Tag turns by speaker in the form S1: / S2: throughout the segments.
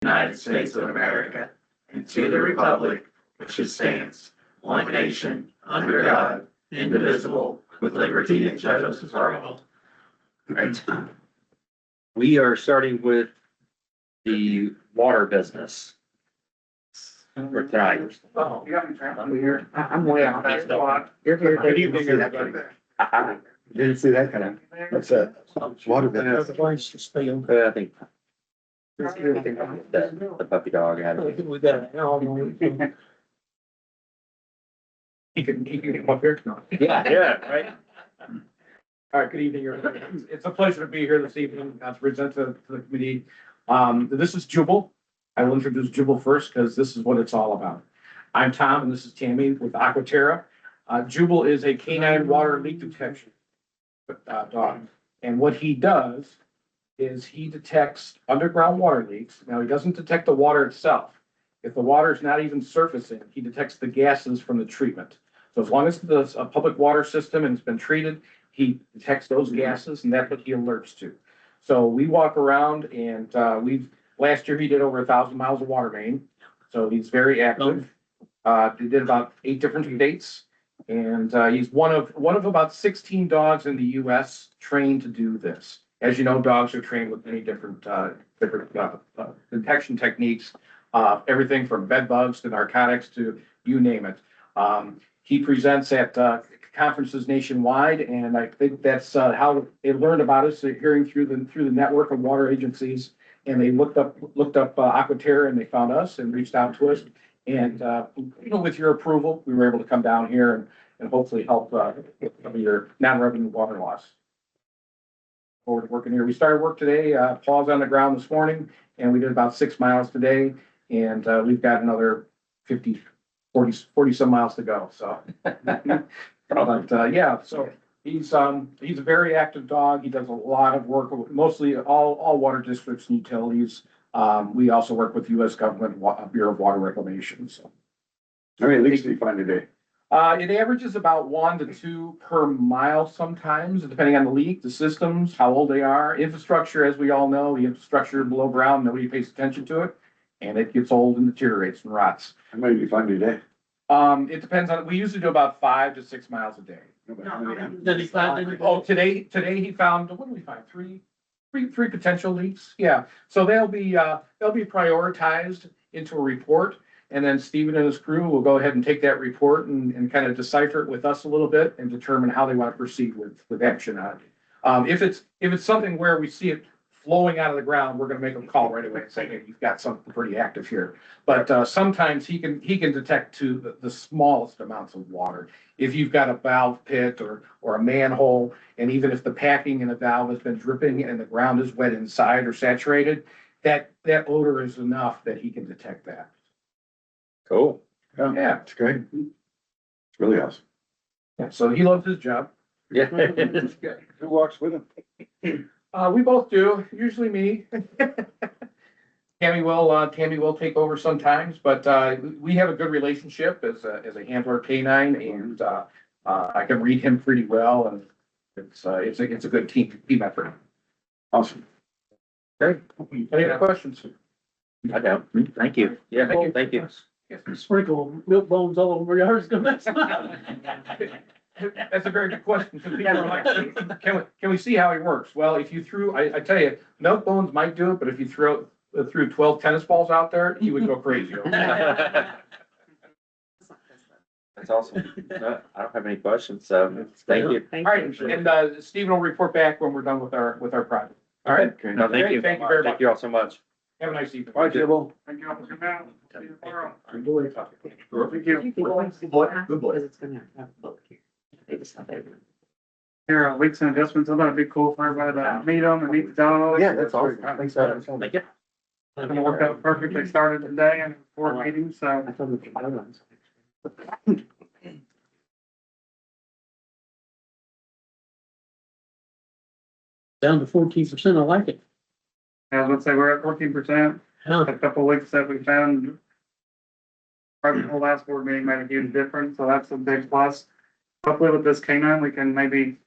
S1: United States of America, and to the republic which stands, one nation, under God, indivisible, with liberty and justice for all.
S2: Right. We are starting with the water business for tonight.
S1: Oh, you got me trapped.
S3: I'm way out. You're here.
S1: Good evening, everybody.
S3: Didn't see that kind of. What's that? Water business.
S2: I think the puppy dog had it.
S4: We got an hour.
S1: You can come up here. No.
S2: Yeah, right.
S1: All right, good evening, everybody. It's a pleasure to be here this evening to present to the committee. This is Jubal. I will introduce Jubal first because this is what it's all about. I'm Tom and this is Tammy with Aquaterra. Jubal is a canine water leak detection dog. And what he does is he detects underground water leaks. Now, he doesn't detect the water itself. If the water is not even surfacing, he detects the gases from the treatment. So as long as it's a public water system and it's been treated, he detects those gases and that's what he alerts to. So we walk around and last year he did over 1,000 miles of water main. So he's very active. He did about 8 different states. And he's one of about 16 dogs in the US trained to do this. As you know, dogs are trained with many different detection techniques, everything from bed bugs to narcotics to you name it. He presents at conferences nationwide, and I think that's how they learned about us, hearing through the network of water agencies. And they looked up Aquaterra, and they found us and reached out to us. And with your approval, we were able to come down here and hopefully help with some of your non-revenue water loss. Forward to working here. We started work today. Paul's on the ground this morning, and we did about 6 miles today, and we've got another 40 some miles to go. So, but yeah, so he's a very active dog. He does a lot of work, mostly all water districts and utilities. We also work with U.S. government Bureau of Water Reclamation. So,
S3: How many leaks do you find today?
S1: it averages about 1 to 2 per mile sometimes, depending on the leak, the systems, how old they are. Infrastructure, as we all know, the infrastructure below ground, nobody pays attention to it, and it gets old and deteriorates and rots.
S3: How many do you find today?
S1: It depends on, we usually do about 5 to 6 miles a day.
S4: Did he find any?
S1: Oh, today he found, what did we find? Three potential leaks. Yeah. So they'll be prioritized into a report. And then Stephen and his crew will go ahead and take that report and kind of decipher it with us a little bit and determine how they want to proceed with action on it. If it's something where we see it flowing out of the ground, we're going to make a call right away and say, hey, you've got something pretty active here. But sometimes he can detect to the smallest amounts of water. If you've got a valve pit or a manhole, and even if the packing in the valve has been dripping and the ground is wet inside or saturated, that odor is enough that he can detect that.
S2: Cool.
S1: Yeah.
S3: It's great. It's really awesome.
S1: Yeah, so he loves his job.
S2: Yeah.
S3: Who walks with him?
S1: We both do, usually me. Tammy will take over sometimes, but we have a good relationship as a handler canine, and I can read him pretty well, and it's a good team effort.
S3: Awesome.
S2: Great.
S1: Any other questions?
S2: I know. Thank you. Yeah, thank you.
S4: Sprinkle milk bones all over yours.
S1: That's a very good question. So people are like, can we see how he works? Well, if you threw, I tell you, milk bones might do it, but if you threw 12 tennis balls out there, he would go crazy.
S2: That's awesome. No, I don't have any questions, so thank you.
S1: All right, and Stephen will report back when we're done with our project. All right.
S3: Okay.
S2: No, thank you.
S1: Thank you very much.
S2: Thank you all so much.
S1: Have a nice evening.
S3: Bye, Jibble.
S1: Thank you all for coming out. See you tomorrow.
S3: Thank
S1: you.
S3: Good boy.
S4: Because it's gonna have a book here. They just have everyone.
S5: Here, weeks and adjustments, I thought it'd be cool for everybody to meet them and meet the dogs.
S3: Yeah, that's awesome. Thanks, Adam.
S2: Thank you.
S5: It's gonna work out perfect. They started today and 4 meetings, so.
S4: I told them the other ones. Down to 14%, I like it.
S5: I was gonna say, we're at 14%.
S4: Huh.
S5: A couple of weeks that we found. Right before last board meeting made a huge difference, so that's a big plus. Hopefully with this canine, we can maybe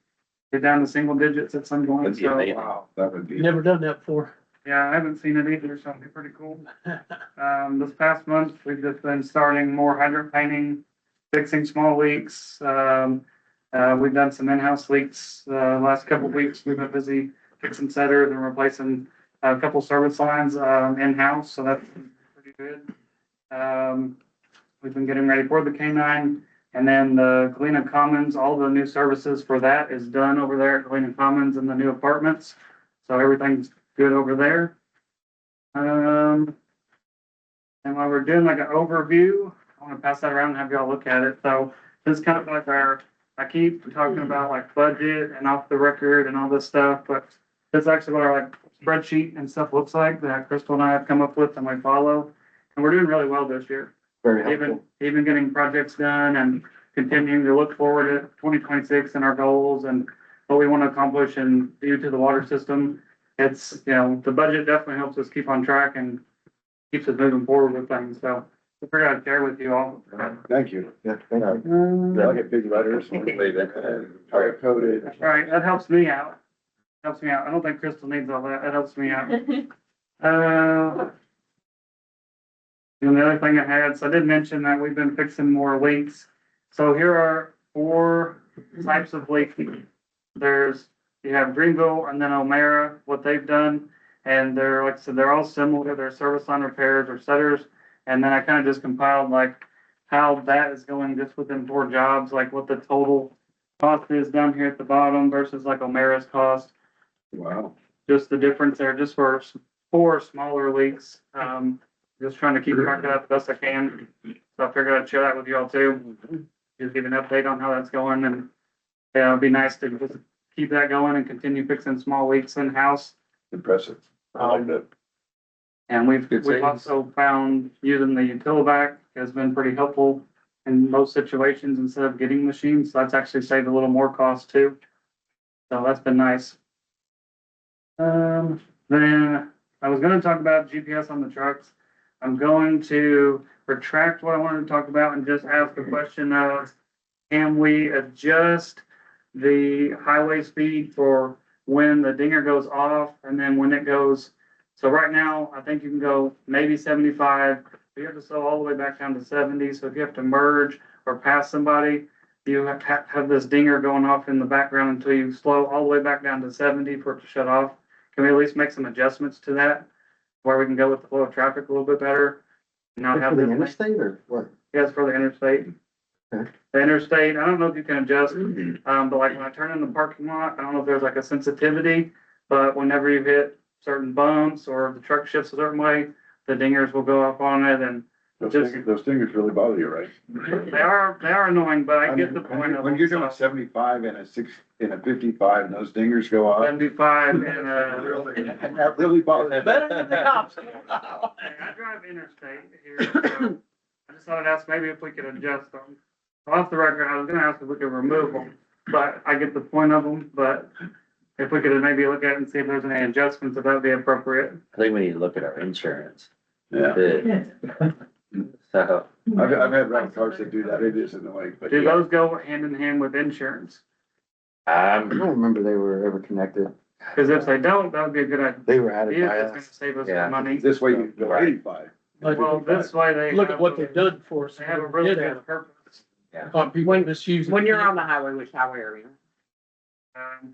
S5: get down to single digits at some point,
S2: That'd be
S5: so.
S2: amazing.
S3: Wow, that would be.
S4: Never done that before.
S5: Yeah, I haven't seen it either, so it'll be pretty cool. This past month, we've just been starting more hydrant painting, fixing small leaks. We've done some in-house leaks, last couple of weeks. We've been busy fixing setters and replacing a couple service lines, in-house, so that's pretty good. We've been getting ready for the K9, and then the Galena Commons, all the new services for that is done over there at Galena Commons in the new apartments. So everything's good over there. And while we're doing like an overview, I want to pass that around and have y'all look at it. So this is kind of like I keep talking about like budget and off the record and all this stuff, but that's actually what our like spreadsheet and stuff looks like that Crystal and I have come up with and we follow. And we're doing really well this year.
S3: Very helpful.
S5: Even getting projects done and continuing to look forward to 2026 and our goals and what we want to accomplish and do to the water system. It's, the budget definitely helps us keep on track and keeps us moving forward with things. So I figured I'd share with you all.
S3: Thank you. Yeah, thank you. I get big letters. Color coded.
S5: All right, that helps me out. Helps me out. I don't think Crystal needs all that. That helps me out. And the other thing I had, so I did mention that we've been fixing more leaks. So here are 4 types of leaking. You have Greenville and then O'Mara, what they've done. And they're, like I said, they're all similar. They're service line repairs or setters. And then I kind of just compiled like how that is going just within 4 jobs, like what the total cost is down here at the bottom versus like O'Mara's cost.
S3: Wow.
S5: Just the difference there, just for 4 smaller leaks. Just trying to keep track of that the best I can. So I figured I'd share that with you all too. Just give an update on how that's going, and yeah, it'd be nice to just keep that going and continue fixing small leaks in-house.
S3: Impressive. I like that.
S5: And we've
S2: Good savings.
S5: also found using the Utilivac has been pretty helpful in most situations instead of getting machines. So that's actually saved a little more cost too. So that's been nice. Then I was gonna talk about GPS on the trucks. I'm going to retract what I wanted to talk about and just ask the question of, can we adjust the highway speed for when the dinger goes off and then when it goes? So right now, I think you can go maybe 75, but you have to slow all the way back down to 70. So if you have to merge or pass somebody, you have this dinger going off in the background until you slow all the way back down to 70 for it to shut off. Can we at least make some adjustments to that? Where we can go with the flow of traffic a little bit better? Not have
S3: For the
S5: this.
S3: interstate or what?
S5: Yes, for the interstate.
S3: Okay.
S5: The interstate, I don't know if you can adjust, but like when I turn in the parking lot, I don't know if there's like a sensitivity, but whenever you hit certain bumps or the truck shifts a certain way, the dingers will go up on it and
S3: Those stingers really bother you, right?
S5: they are annoying, but I get the point of
S3: When
S5: them.
S3: you're doing 75 and a 55 and those dingers go off.
S5: 75 and,
S3: That really bothers me.
S4: Better than the cops.
S5: I drive interstate here, so I just thought I'd ask maybe if we could adjust them. Off the record, I was gonna ask if we could remove them, but I get the point of them, but if we could maybe look at it and see if there's any adjustments, if that'd be appropriate.
S2: I think we need to look at our insurance.
S3: Yeah.
S2: So,
S3: I've had rental cars that do that. It is annoying, but.
S5: Do those go hand in hand with insurance?
S3: I don't remember they were ever connected.
S5: Cause if they don't, that would be a good idea.
S3: They were added by
S5: It's gonna
S3: us.
S5: save us
S2: Yeah.
S5: some money.
S3: This way you go 85.
S5: Well, this way they.
S4: Look at what they've done for us.
S5: They have a really
S4: Yeah.
S5: good purpose.
S4: Caught people misusing.
S6: When you're on the highway, which highway are you?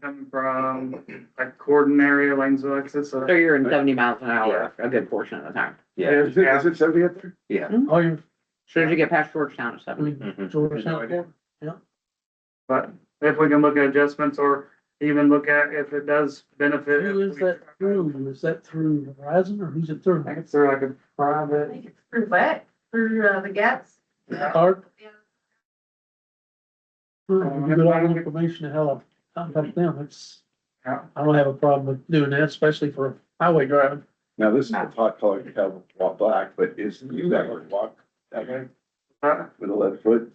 S5: Coming from like Corden area, Lanesville exit, so.
S6: So you're in 70 miles an hour a good portion of the time.
S2: yeah,
S3: Is it 70 up there?
S2: yeah.
S4: Oh, you're,
S6: As soon as you get past Georgetown, it's 70.
S2: Mhm.
S4: Georgetown.
S5: But if we can look at adjustments or even look at if it does benefit.
S4: Who is that through? Is that through Verizon or who's it through?
S5: I think it's through like a
S7: I
S5: private.
S7: think it's through what? Through the gaps?
S4: Card?
S7: Yeah.
S4: You get all the information to how to contact them. It's,
S5: Yeah.
S4: I don't have a problem with doing that, especially for highway driving.
S3: Now, this is a hot color, you have walk black, but is you ever walk that way with a left foot?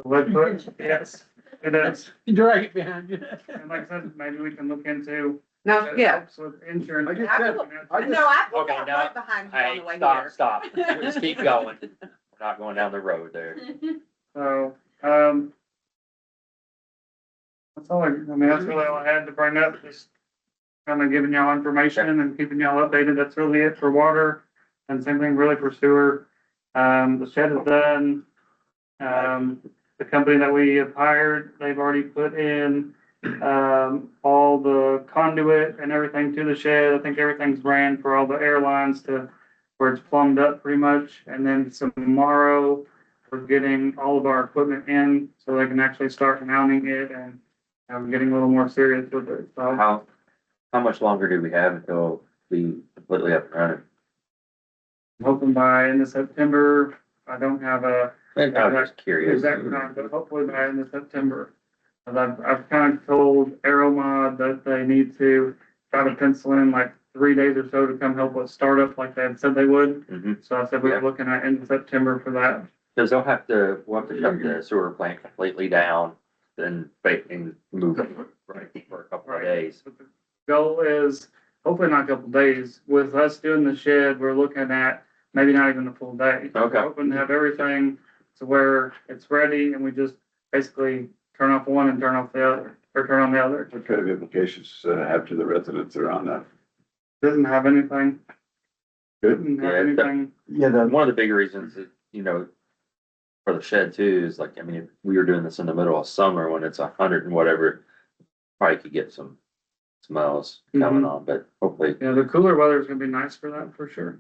S5: Lead foot, yes, it is.
S4: You drag it behind you.
S5: And like I said, maybe we can look into.
S6: No,
S5: it
S6: yeah.
S5: helps with insurance.
S3: I just said, I
S7: No,
S3: just,
S7: I pulled
S2: Okay,
S7: up
S2: now-
S7: right behind you on
S2: Hey,
S7: the way
S2: stop,
S7: here.
S2: stop. Just keep going. We're not going down the road there.
S5: So, that's all I mean, that's really all I had to bring up, just kind of giving y'all information and keeping y'all updated. That's really it for water. And same thing really for sewer. The shed is done. The company that we have hired, they've already put in, all the conduit and everything to the shed. I think everything's ran for all the airlines to where it's plumbed up pretty much. And then tomorrow, we're getting all of our equipment in so they can actually start mounting it and getting a little more serious with it. So
S2: How much longer do we have until we completely up and running?
S5: I'm hoping by end of September. I don't have a
S2: I'm just curious.
S5: exact time, but hopefully by end of September. And I've kind of told Aeromod that they need to try to pencil in like 3 days or so to come help with startup like they had said they would.
S2: Mhm.
S5: So I said we were looking at end of September for that.
S2: Cause we'll have to shut the sewer plant completely down, then and move it right for a couple of days.
S5: But the goal is hopefully not a couple days. With us doing the shed, we're looking at maybe not even a full day.
S2: Okay.
S5: We're hoping to have everything to where it's ready and we just basically turn off one and turn off the other, or turn on the other.
S3: What kind of implications have to the residents around that?
S5: Doesn't have anything.
S3: Good.
S5: Doesn't have
S2: Yeah,
S5: anything.
S2: Yeah, one of the big reasons that, for the shed too, is like, I mean, if we were doing this in the middle of summer when it's 100 and whatever, probably could get some smells coming on, but hopefully.
S5: Yeah, the cooler weather is gonna be nice for that, for sure.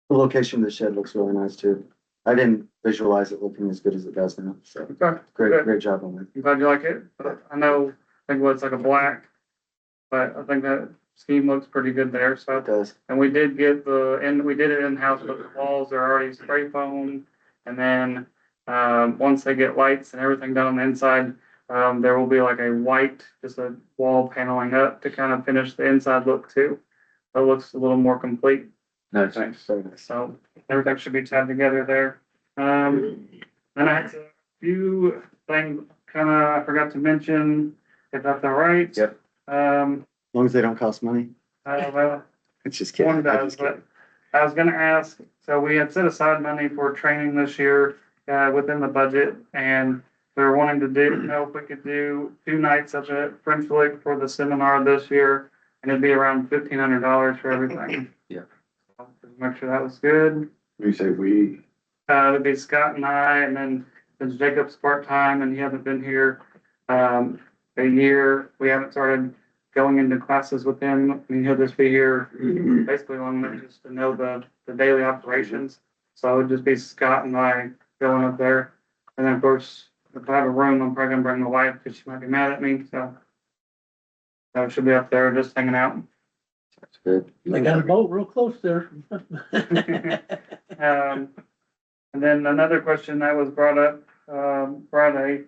S8: The location of the shed looks really nice too. I didn't visualize it looking as good as it does now, so
S5: Okay,
S8: great,
S5: good.
S8: great job on that.
S5: I'm glad you like it. But I know, I think it's like a black, but I think that scheme looks pretty good there, so.
S8: It does.
S5: And we did get we did it in-house, but the walls are already spray foam. And then, once they get lights and everything done on the inside, there will be like a white, just a wall paneling up to kind of finish the inside look too. So it looks a little more complete,
S2: No,
S8: Thanks, very nice.
S5: so everything should be tied together there. Then I had a few things I forgot to mention, if that's all right.
S2: Yep.
S8: As long as they don't cost money.
S5: Well,
S8: It's just kidding.
S5: one
S8: I'm
S5: does,
S8: just
S5: but
S8: kidding.
S5: I was gonna ask, so we had set aside money for training this year, within the budget, and we were wanting to know if we could do 2 nights of it, French Lick for the seminar this year, and it'd be around $1,500 for everything.
S2: Yeah.
S5: So, make sure that was good.
S3: You say we,
S5: It'd be Scott and I, and then since Jacob's part-time and he hasn't been here, a year, we haven't started going into classes with him. I mean, he'll just be here basically long enough just to know the daily operations. So it would just be Scott and I going up there. And then of course, if I have a room, I'm probably gonna bring my wife because she might be mad at me, so. So she'll be up there just hanging out.
S2: that's good.
S4: They got a boat real close there.
S5: And then another question that was brought up, Friday,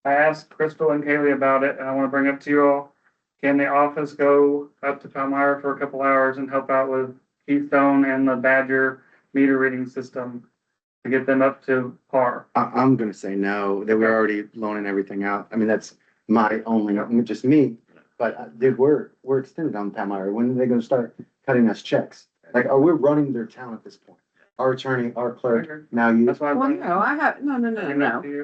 S5: I asked Crystal and Kaylee about it, and I want to bring up to you all. Can the office go up to Palmyra for a couple hours and help out with Keystone and the Badger meter reading system to get them up to par?
S8: I'm gonna say no. They were already loaning everything out. I mean, that's my only, just me. But dude, we're extended on Palmyra. When are they gonna start cutting us checks? Like, are we running their town at this point? Our attorney, our clerk, now you.
S5: That's why.
S6: Well, no, I have, no.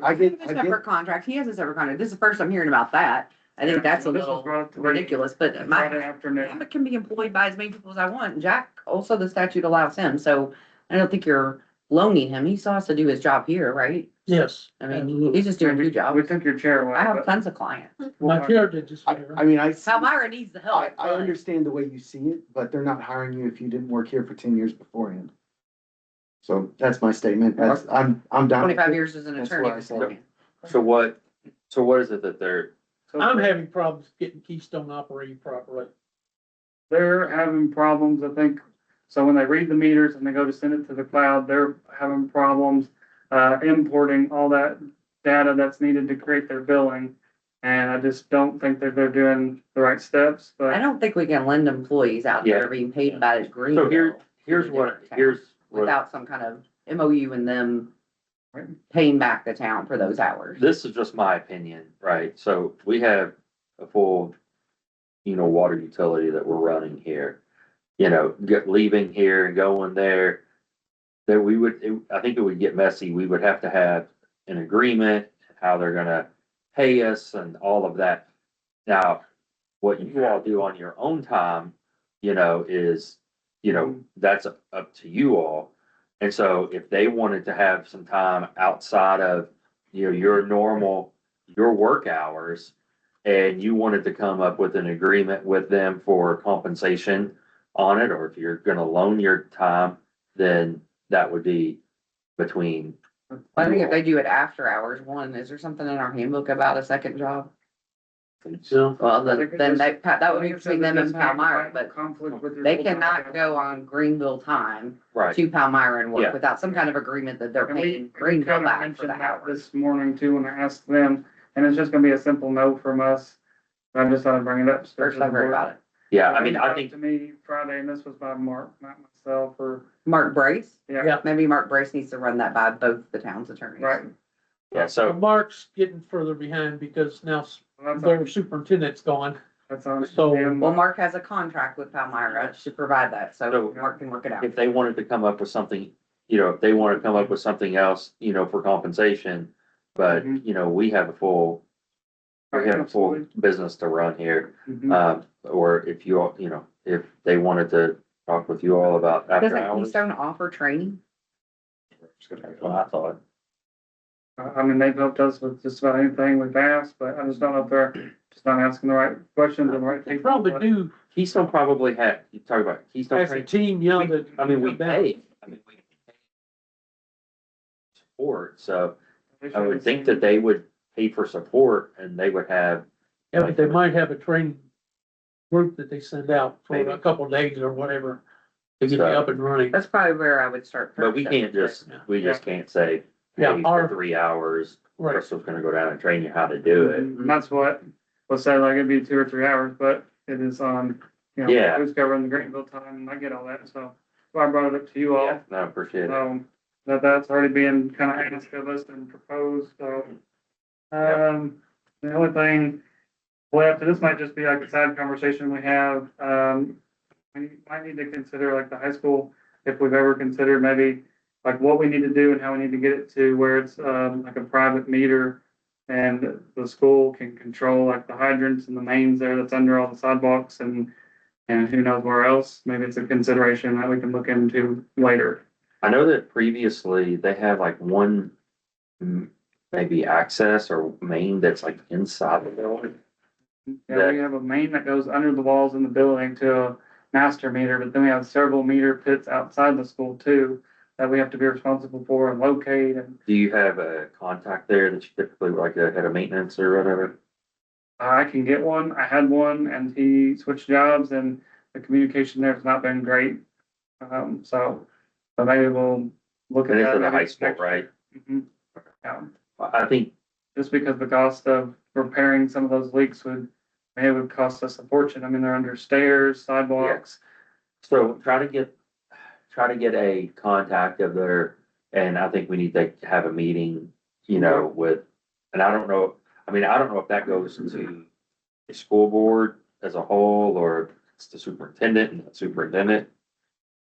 S8: I
S6: He
S8: get,
S6: has
S8: I
S6: a separate
S8: get,
S6: contract. He has a separate contract. This is the first I'm hearing about that. I think that's a
S5: This was
S6: little
S5: brought up to me
S6: ridiculous, but
S5: Friday
S6: my,
S5: afternoon.
S6: I can be employed by as many people as I want. Jack, also the statute allows him, so I don't think you're loaning him. He still has to do his job here, right?
S4: Yes.
S6: I mean, he's just doing two
S5: We
S6: jobs.
S5: took your chair away.
S6: I have
S5: but
S6: tons of clients.
S5: we'll
S4: My chair did just.
S8: I mean, I, see-
S6: Palmyra needs the help.
S8: I
S6: but-
S8: understand the way you see it, but they're not hiring you if you didn't work here for 10 years beforehand. So that's my statement. That's, I'm down.
S6: 25 years as an
S8: That's
S6: attorney.
S8: what I said.
S2: So what is it that they're,
S5: So
S4: I'm having problems getting Keystone operating properly.
S5: they're having problems, I think. So when they read the meters and they go to send it to the cloud, they're having problems importing all that data that's needed to create their billing. And I just don't think that they're doing the right steps,
S6: I
S5: but
S6: don't think we can lend employees out that
S2: Yeah.
S6: are being paid by
S2: so
S6: Greenville
S2: here's what, here's what,
S6: without some kind of MOU and them paying back the town for those hours.
S2: this is just my opinion, right? So we have a full, water utility that we're running here. Leaving here and going there, that we would, I think it would get messy. We would have to have an agreement, how they're gonna pay us and all of that. Now, What you all do on your own time, is, that's up to you all. And so if they wanted to have some time outside of, your work hours, and you wanted to come up with an agreement with them for compensation on it, or if you're gonna loan your time, then that would be between.
S6: I think if they do it after hours, is there something in our handbook about a second job?
S4: So,
S6: Well,
S5: I think it
S6: then
S5: just-
S6: that would be
S5: I think
S6: between
S5: it
S6: them and
S5: just can't
S6: Palmyra,
S5: find
S6: but
S5: conflict with your
S6: they
S5: full-time
S6: cannot
S5: job.
S6: go on Greenville time
S2: Right.
S6: to Palmyra and
S2: Yeah.
S6: work without some kind of agreement that they're
S5: And
S6: paying
S5: we
S6: Greenville
S5: kind of
S6: back for
S5: mentioned
S6: the
S5: that
S6: hours.
S5: this morning too, when I asked them, and it's just gonna be a simple no from us. I just thought I'd bring it up.
S6: First I've heard about it.
S2: Yeah, I mean, I
S5: Brought it
S2: think,
S5: To me Friday, and this was by Mark, not myself, or,
S6: Mark Brace?
S5: yeah,
S6: Maybe Mark Brace needs to run that by both the town's attorneys.
S5: right.
S2: yeah, so,
S4: Mark's getting further behind because now
S5: Well,
S4: their superintendent's gone.
S5: That's on.
S4: So-
S5: him.
S6: Well, Mark has a contract with Palmyra to provide that, so
S2: So-
S6: Mark can work it out.
S2: if they wanted to come up with something, if they want to come up with something else, for compensation, but,
S5: Mhm.
S2: we have a full
S5: Absolutely.
S2: business to run here.
S5: Mhm.
S2: Or if you all, if they wanted to talk with you all about after
S6: Doesn't
S2: hours.
S6: Keystone offer training?
S2: That's what I thought.
S5: I mean, they've helped us with just about anything we've asked, but I just don't know if they're just not asking the right questions and the right
S4: They
S5: people.
S4: probably
S5: but-
S4: do
S2: Keystone probably had, you talk about Keystone.
S4: as a team,
S2: We
S4: that.
S2: pay, we pay support, so I would think that they would pay for support and they would have,
S4: Yeah, but they might have a training group that they send out for
S2: Maybe.
S4: a couple days or whatever to get you
S2: So-
S4: up and running.
S6: That's probably where I would start first.
S2: but we can't just, we just can't say,
S4: Yeah,
S2: hey, for
S4: our-
S2: 3 hours,
S4: Right.
S2: Crystal's gonna go down and train you how to do it.
S5: And that's what, was said, like, it'd be 2 or 3 hours, but it is on,
S2: Yeah.
S5: who's covering the Greenville time, and I get all that, so. So I brought it up to you all.
S2: Yeah, no, I appreciate it.
S5: That's already being kind of asked of us and proposed, so. The only thing left, and this might just be like a side conversation we have, we might need to consider like the high school, if we've ever considered maybe like what we need to do and how we need to get it to where it's, like a private meter. And the school can control like the hydrants and the mains there that's under all the sidewalks and who knows where else. Maybe it's a consideration that we can look into later.
S2: I know that previously they had like one maybe access or main that's like inside the building.
S5: Yeah, we have a main that goes under the walls in the building to a master meter, but then we have several meter pits outside the school too that we have to be responsible for and locate. And
S2: Do you have a contact there that you typically like a head of maintenance or whatever?
S5: I can get one. I had one and he switched jobs and the communication there has not been great. So maybe we'll look at
S2: And it's
S5: that.
S2: in the
S5: maybe
S2: high school,
S5: next-
S2: right?
S5: Mhm. Yeah.
S2: I think,
S5: Just because the cost of repairing some of those leaks it would cost us a fortune. I mean, they're under stairs, sidewalks.
S2: so try to get a contact of their, and I think we need to have a meeting, with, and I don't know if that goes to the school board as a whole, or if it's the superintendent and the superintendent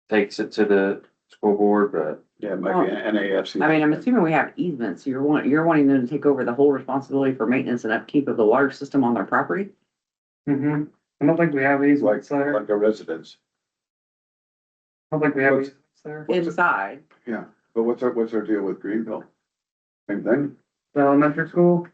S2: takes it to the school board, but
S3: Yeah, it might be an NAFC.
S6: I mean, I'm assuming we have easements, you're wanting them to take over the whole responsibility for maintenance and upkeep of the water system on their property?
S5: Mm-hmm. I don't think we have
S3: Like,
S5: easements there. I
S3: like a residence.
S5: don't think we have
S3: What's-
S5: easements there.
S6: Inside,
S3: Yeah, but what's our deal with Greenville? Same thing?
S5: The elementary school.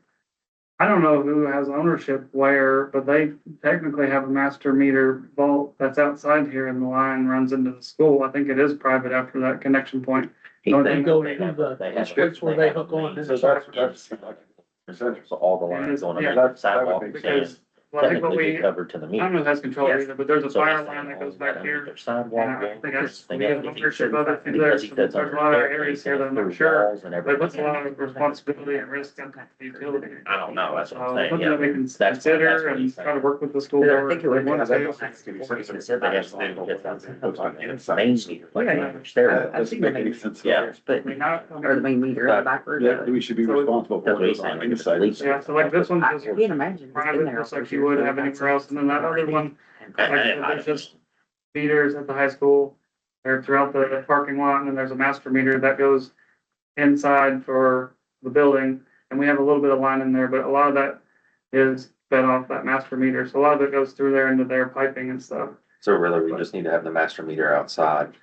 S5: I don't know who has ownership where, but they technically have a master meter vault that's outside here and the line runs into the school. I think it is private after that connection point. Don't
S4: They
S5: think-
S4: go to the place where they hook on.
S3: So that's essential.
S9: So all the lines going
S5: Yeah,
S9: under the
S3: that would
S9: sidewalk
S3: make
S9: and
S5: Because, well, I think what
S9: technically be
S5: we,
S9: covered to the
S5: I
S9: meter.
S5: don't know who has control
S6: Yes.
S5: either, but there's a
S9: So
S5: fire
S9: he's
S5: line
S9: saying
S5: that
S9: all
S5: goes
S9: that
S5: back
S9: under
S5: here.
S9: their Sidewalk.
S5: And I think that's,
S9: They
S5: we
S9: got
S5: have
S9: to do
S5: ownership
S9: certain-
S5: of it through there,
S9: because he
S5: so
S9: says
S5: there's a
S9: under
S5: lot of
S9: there,
S5: areas
S9: he
S5: here that
S9: says
S5: I'm not
S9: through
S5: sure.
S9: walls and
S5: But
S9: everything.
S5: what's a lot of responsibility and risk on the utility?
S9: I don't know, that's what I'm
S5: So
S9: saying,
S5: something
S9: yeah.
S5: that we can
S9: That's
S5: consider
S9: what he's
S5: and try to
S9: saying.
S5: work with the school
S6: Yeah, I
S5: board.
S6: think it would
S5: if they want
S6: be-
S5: to.
S9: He said they have to do with that. Main meter, like
S6: Yeah, yeah.
S9: under stairs.
S6: I've seen the main,
S9: Yeah.
S6: but,
S5: I mean, not,
S6: or the main meter in the backward.
S3: Yeah, we should be responsible for
S9: That's what
S3: it
S9: he's
S3: on
S9: saying,
S3: the
S9: like, if it's
S3: inside.
S9: leaking.
S5: yeah, so like this one
S6: I
S5: is
S6: can't imagine. It's been
S5: private,
S6: there
S5: just
S6: all
S5: like
S6: those
S5: you
S6: years,
S5: would
S6: so
S5: have
S6: that's-
S5: anywhere else, and then that other one, like I said, there's just meters at the high school. They're throughout the parking lot, and then there's a master meter that goes inside for the building, and we have a little bit of line in there, but a lot of that fed off that master meter. So a lot of it goes through there into their piping and stuff.
S2: So really, we just need to have the master meter outside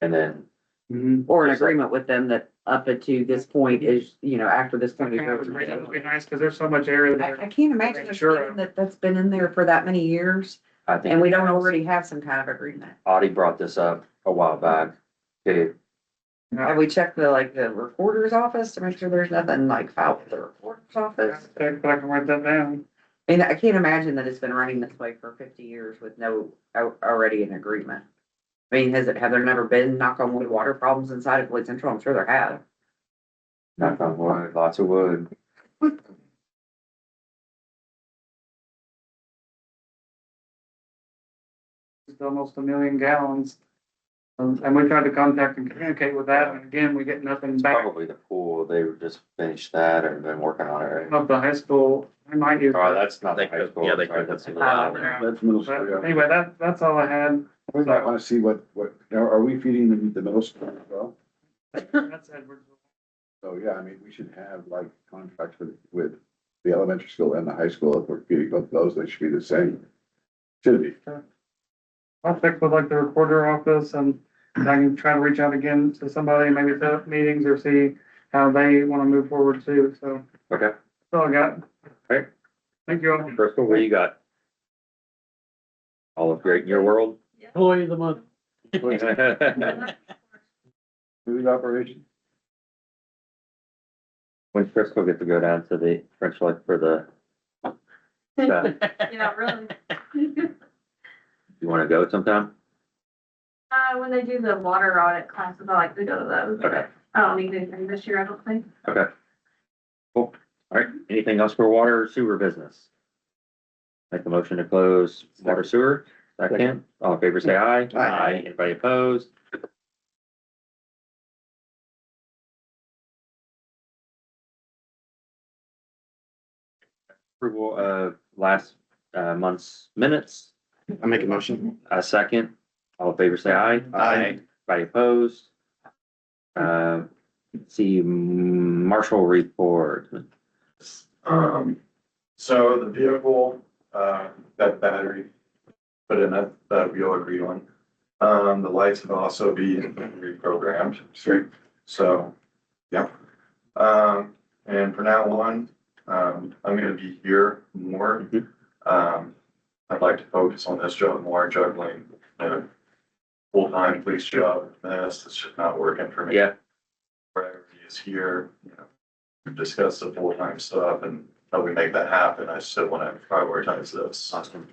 S2: and then,
S6: Or an agreement with them that up to this point is, you know, after this point.
S5: That would be nice, cause there's so much area
S6: I
S5: there.
S6: can't imagine a
S5: Sure.
S6: building that's been in there for that many years
S2: I think.
S6: and we don't already have some kind of agreement.
S2: Audie brought this up a while back. Okay,
S6: Have we checked the recorder's office to make sure there's nothing like foul with the recorder's office?
S5: But I can write that down.
S6: And I can't imagine that it's been running this way for 50 years with no, already an agreement. I mean, have there never been, knock on wood, water problems inside of Floyd Central? I'm sure there have.
S2: knock on wood, lots of wood.
S5: It's almost 1 million gallons. And we tried to contact and communicate with that, and again, we get nothing back.
S2: Probably the pool, they just finished that and been working on it, right?
S5: Of the high school, I might use.
S2: Oh, that's not the high school.
S9: Yeah, they
S2: sorry,
S9: could-
S2: that's the
S5: Yeah.
S3: That's middle school.
S5: But anyway, that's all I had.
S3: We might wanna see what, are we feeding the middle school as well?
S5: That's Edwards.
S3: So, yeah, I mean, we should have like contracts with the elementary school and the high school. If we're feeding both those, they should be the same. Should be.
S5: I'll check with like the recorder office and I can try to reach out again to somebody, maybe set up meetings or see how they wanna move forward too, so.
S2: Okay,
S5: That's all I got.
S2: Alright.
S5: Thank you all.
S2: Crystal, what do you got? All of great in your world?
S4: Employee of the month.
S3: Food operation?
S2: When Crystal get to go down to the French Lick for the,
S7: Yeah, really.
S2: you wanna go sometime?
S7: When they do the water audit classes, I like to go to those.
S2: Okay.
S7: I don't need anything this year, I don't think.
S2: Okay. Cool. Alright, anything else for water or sewer business? Make the motion to close water sewer. Second, all in favor, say aye.
S8: Aye.
S2: Anybody opposed? Approval of last month's minutes,
S8: I make a motion.
S2: a second, all in favor, say aye.
S8: Aye.
S2: Anybody opposed? See Marshall report.
S10: So the vehicle, that battery, put in that we all agreed on. The lights have also been reprogrammed, straight, so, yeah. And for now on, I'm gonna be here more. I'd like to focus on this job more, juggling, full-time police job, this, it's just not working for me.
S2: Yeah,
S10: Priority is here, we've discussed the full-time stuff and how we make that happen. I still want to prioritize this.
S2: awesome.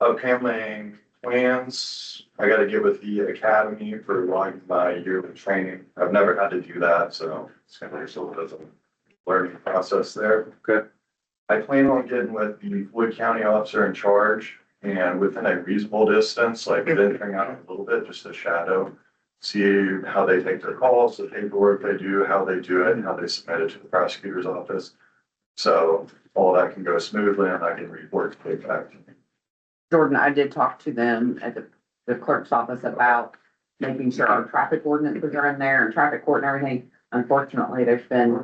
S10: Upcoming plans, I gotta get with the academy for like my yearly training. I've never had to do that, so it's gonna be a little bit of a learning process there.
S2: Good.
S10: I plan on getting with the Floyd County officer in charge and within a reasonable distance, like venturing out a little bit, just a shadow. See how they take their calls, the paperwork they do, how they do it, and how they submit it to the prosecutor's office. So all that can go smoothly and I can report back to me.
S6: Jordan, I did talk to them at the clerk's office about making sure our traffic ordinances are in there and traffic court and everything. Unfortunately, there's been,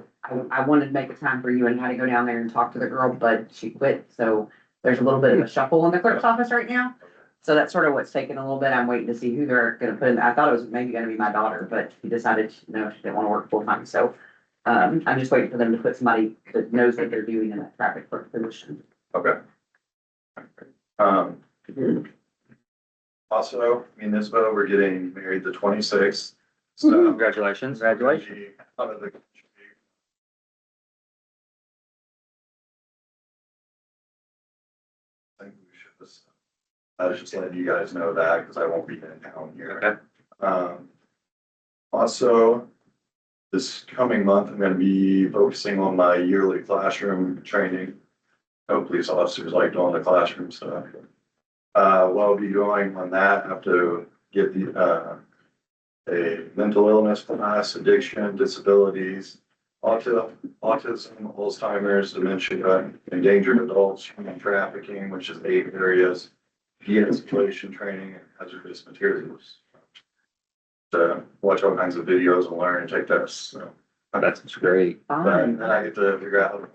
S6: I wanted to make a time for you and had to go down there and talk to the girl, but she quit. So there's a little bit of a shuffle in the clerk's office right now. So that's sort of what's taking a little bit. I'm waiting to see who they're gonna put in. I thought it was maybe gonna be my daughter, but she decided, no, she didn't wanna work full time. So I'm just waiting for them to put somebody that knows what they're doing in that traffic clerk position.
S10: Okay. Also, me and Isabel, we're getting married the 26th. So.
S2: Congratulations.
S10: Congratulations. I think we should just, I was just letting you guys know that because I won't be in town here.
S2: Okay.
S10: Also, this coming month, I'm gonna be focusing on my yearly classroom training. No police officers like doing the classroom stuff. What I'll be doing on that, I have to get the, a mental illness class, addiction, disabilities, autism, Alzheimer's, dementia, endangered adults, human trafficking, which is 8 areas, de-escalation training, and hazardous materials. To watch all kinds of videos and learn and take tests, so.
S2: That's great.
S10: But
S6: Fine.
S10: then I get to figure out how to.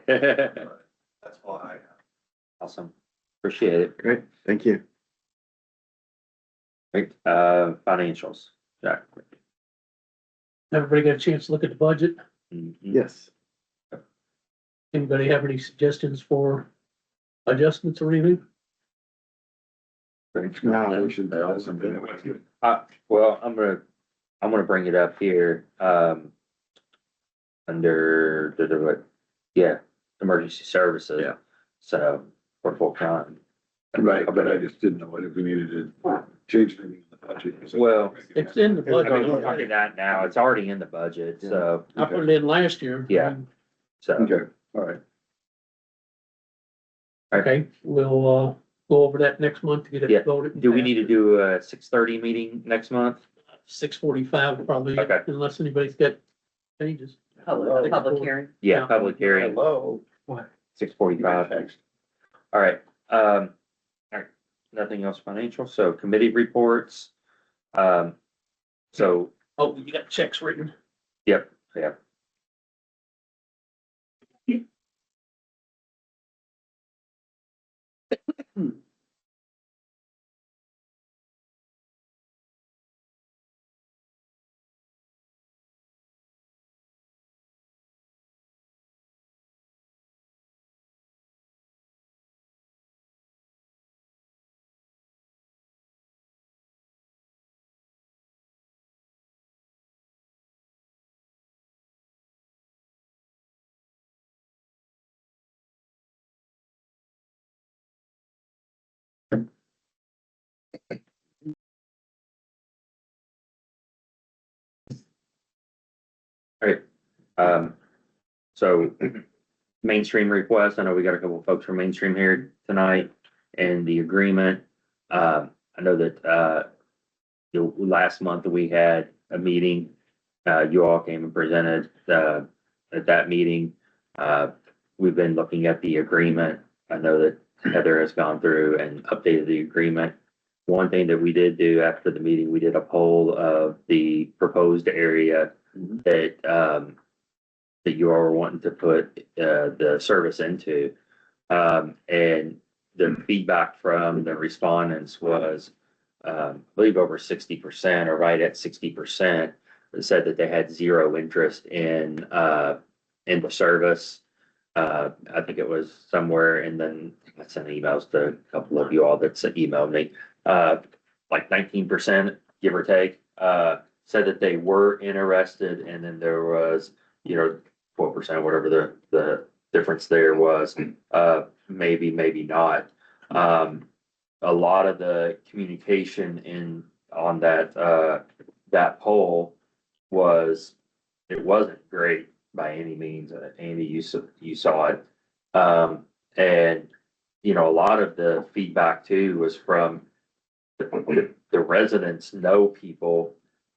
S10: But that's all I have.
S2: Awesome. Appreciate it.
S8: Great, thank you.
S2: Great. Financials. Jack.
S4: Everybody got a chance to look at the budget?
S2: Mhm.
S8: Yes.
S4: Anybody have any suggestions for adjustments or anything?
S8: No,
S3: We should have something.
S2: Well, I'm gonna bring it up here, under yeah, emergency services.
S3: Yeah.
S2: So, for full time.
S3: Right, but I just didn't know what if we needed to change anything in the budget.
S2: Well,
S4: It's in the
S2: I mean, we're
S4: budget.
S2: talking that now, it's already in the budget, so,
S4: I put it in last year.
S2: Yeah. so,
S3: Okay, all right.
S4: Okay, we'll, go over that next month to get
S2: Yeah.
S4: it voted. and
S2: do we
S4: passed.
S2: need to do a 6:30 meeting next month?
S4: 6:45 probably,
S2: Okay.
S4: unless anybody's got changes.
S6: Public hearing.
S2: Yeah,
S4: Yeah.
S2: public hearing,
S3: Hello.
S2: 6:45.
S3: Text.
S2: All right, nothing else financial, so committee reports. So,
S4: Oh, you got checks written?
S2: yep. All right, so mainstream request, I know we got a couple of folks from mainstream here tonight and the agreement. I know that, last month we had a meeting, you all came and presented, at that meeting. We've been looking at the agreement. I know that Heather has gone through and updated the agreement. One thing that we did do after the meeting, we did a poll of the proposed area that, that you all were wanting to put, the service into. And the feedback from the respondents was, I believe over 60% or right at 60% said that they had zero interest in the service. I think it was somewhere, and then I sent emails to a couple of you all that emailed me, like 19%, give or take, said that they were interested, and then there was, 12%, whatever the difference there was, maybe not. A lot of the communication on that poll it wasn't great by any means. Amy, you saw it. And, a lot of the feedback too was from the residents know people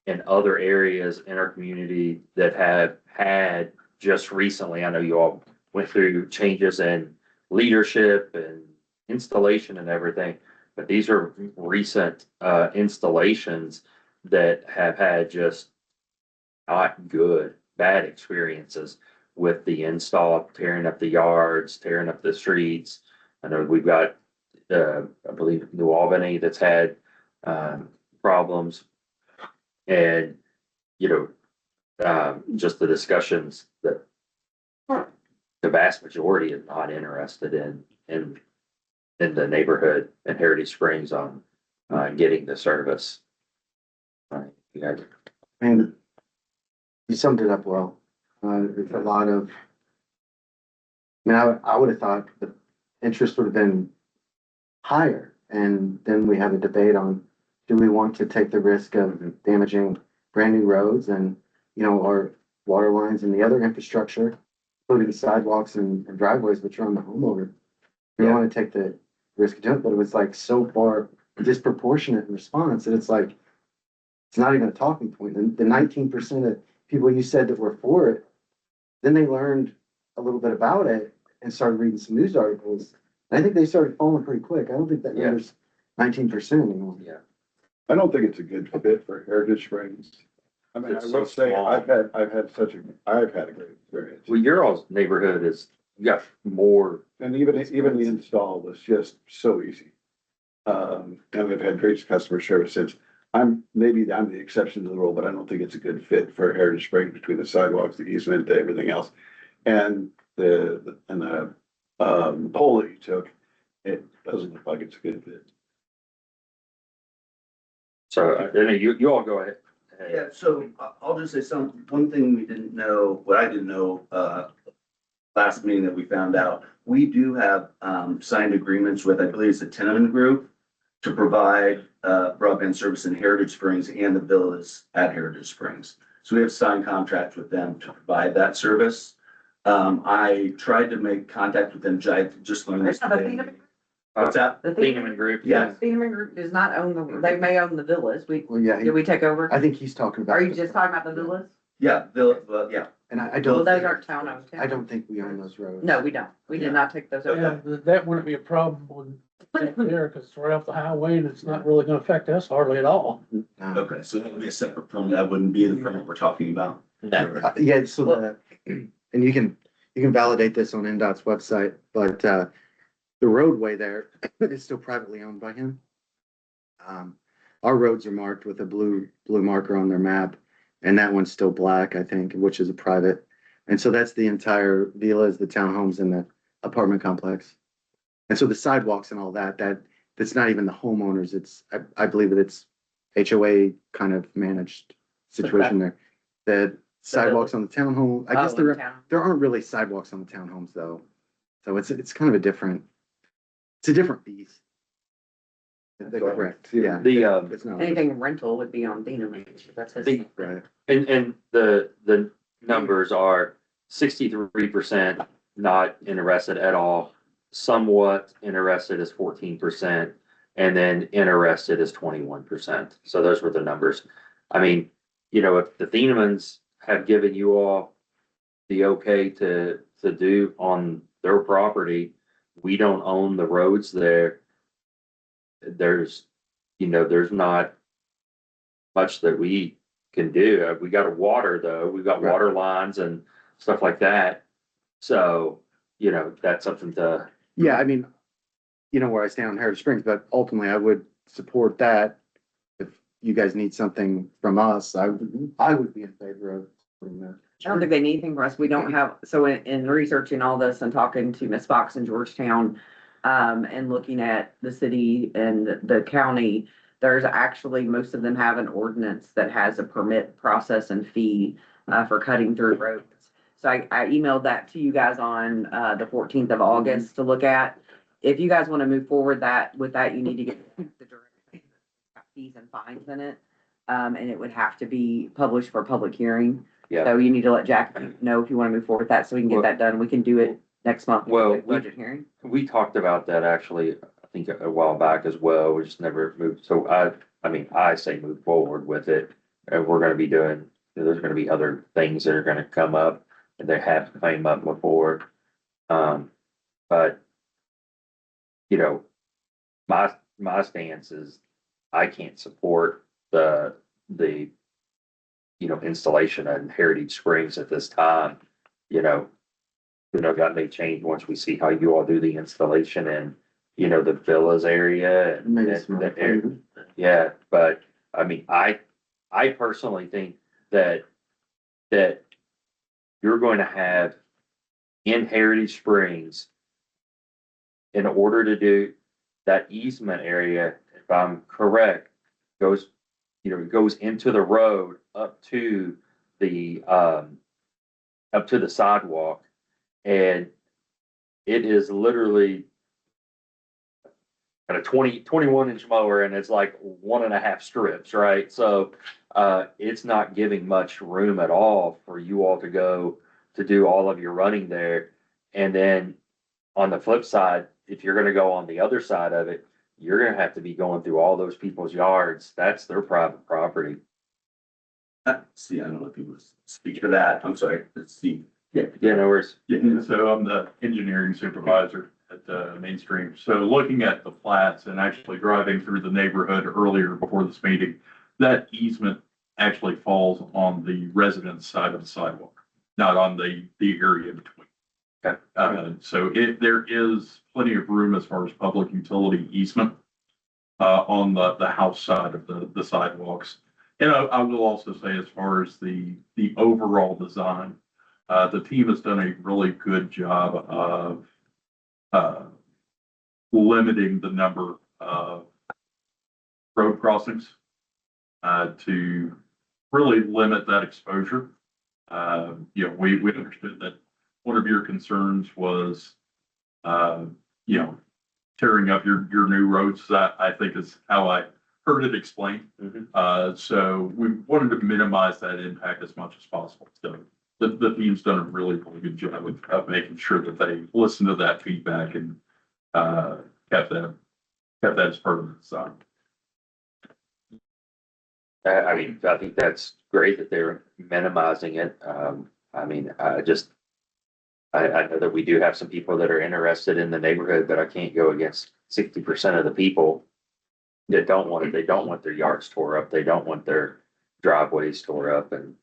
S2: in other areas in our community that have had just recently, I know you all went through changes in leadership and installation and everything, but these are recent installations that have had just not good, bad experiences with the install, tearing up the yards, tearing up the streets. I know we've got, I believe New Albany that's had problems, and just the discussions that the vast majority is not interested in the neighborhood and Heritage Springs on getting the service. You guys,
S8: And you summed it up well. There's a lot of, I would have thought the interest would have been higher. And then we have a debate on, do we want to take the risk of damaging brand new roads and, our water lines and the other infrastructure, including sidewalks and driveways, which are on the homeowner. We don't want to take the risk of doing it, but it was like so far disproportionate in response that it's like, it's not even a talking point. And the 19% of people you said that were for it, then they learned a little bit about it and started reading some news articles. And I think they started falling pretty quick. I don't think that number's 19% anymore.
S2: Yeah.
S3: I don't think it's a good fit for Heritage Springs. I mean,
S2: It's
S3: I
S2: so
S3: will say,
S2: small.
S3: I've had a great experience.
S2: Well, your all's neighborhood is you got more,
S3: And even the install was just so easy. And we've had great customer service since. Maybe I'm the exception to the rule, but I don't think it's a good fit for Heritage Springs between the sidewalks, the easement, everything else. And the poll that you took, it doesn't look like it's a good fit.
S2: so, you all go ahead.
S9: Yeah, so I'll just say one thing we didn't know, what I didn't know, last meeting that we found out, we do have, signed agreements with, I believe it's a Tenement Group to provide, broadband service in Heritage Springs and the villas at Heritage Springs. So we have signed contracts with them to provide that service. I tried to make contact with them, just learned this
S6: There's not a
S9: today.
S6: Thieneman-
S9: What's that?
S6: The
S2: Thieneman Group.
S9: Yeah.
S6: Thieneman Group does not own they may own the villas.
S8: Well, yeah,
S6: Did we take over?
S8: I think he's talking about.
S6: Are you just talking about the villas?
S9: Yeah, villa, yeah.
S8: And I
S6: Well,
S8: don't,
S6: those aren't town-owned.
S8: I don't think we own those roads.
S6: No, we don't. We did not take those over.
S4: Yeah, that wouldn't be a problem when there, cause it's right off the highway and it's not really gonna affect us hardly at all.
S8: No.
S9: Okay, so that would be a separate permit. That wouldn't be the permit we're talking about.
S2: No.
S8: Yeah, so and you can validate this on NDOT's website, but, the roadway there is still privately owned by him. Our roads are marked with a blue marker on their map, and that one's still black, I think, which is a private. And so that's the entire villas, the townhomes and the apartment complex. And so the sidewalks and all that's not even the homeowners, I believe that it's HOA kind of managed situation there. The sidewalks on the townhome, I guess
S6: Oh, in town.
S8: there aren't really sidewalks on the townhomes though. So it's kind of a different beast. That's correct, yeah.
S2: The,
S8: It's not.
S6: Anything rental would be on Thieneman. That's his.
S2: The-
S8: Right.
S2: and the numbers are 63% not interested at all, somewhat interested is 14%, and then interested is 21%. So those were the numbers. I mean, if the Thienemans have given you all the okay to do on their property, we don't own the roads there. There's not much that we can do. We got a water though. We've got
S8: Right.
S2: water lines and stuff like that. So, that's something to,
S8: Yeah, I mean, you know where I stand on Heritage Springs, but ultimately I would support that. If you guys need something from us, I would be in favor of doing that.
S6: I don't think they need anything from us. We don't have, so in researching all this and talking to Ms. Fox in Georgetown, and looking at the city and the county, there's actually, most of them have an ordinance that has a permit process and fee, for cutting through roads. So I emailed that to you guys on, the 14th of August to look at. If you guys want to move forward with that, you need to get the direct fees and fines in it. And it would have to be published for public hearing.
S2: yeah.
S6: So you need to let Jack know if you want to move forward with that, so we can get that done. We can do it next month.
S2: Well,
S6: Budget hearing.
S2: We talked about that actually, I think a while back as well. We just never moved. So I say move forward with it. And we're gonna be doing, there's gonna be other things that are gonna come up and they have came up before. But my stance is I can't support the installation in Heritage Springs at this time. That may change once we see how you all do the installation in, the villas area. and
S8: Maybe
S2: and
S8: some
S2: the
S8: other
S2: area.
S8: things.
S2: Yeah, but I mean, I personally think that you're going to have in Heritage Springs, in order to do that easement area, if I'm correct, goes into the road up to the sidewalk. And it is literally at a 21 inch mower and it's like 1.5 strips, right? So, it's not giving much room at all for you all to go to do all of your running there. And then on the flip side, if you're gonna go on the other side of it, you're gonna have to be going through all those people's yards. That's their private property.
S9: See, I don't know if you would speak to that. I'm sorry, let's see.
S2: Yeah, no worries.
S10: Yeah, so I'm the engineering supervisor at Mainstream. So looking at the flats and actually driving through the neighborhood earlier before this meeting, that easement actually falls on the residence side of the sidewalk, not on the area between.
S11: So there is plenty of room as far as public utility easement on the house side of the sidewalks. And I will also say, as far as the overall design, the team has done a really good job of limiting the number of road crossings to really limit that exposure. We understood that one of your concerns was, tearing up your new roads. That I think is how I heard it explained. So we wanted to minimize that impact as much as possible. So the team's done a really, really good job of making sure that they listen to that feedback and kept that as part of the design.
S2: I think that's great that they're minimizing it. I know that we do have some people that are interested in the neighborhood, but I can't go against 60% of the people that don't want it. They don't want their yards tore up. They don't want their driveways tore up. And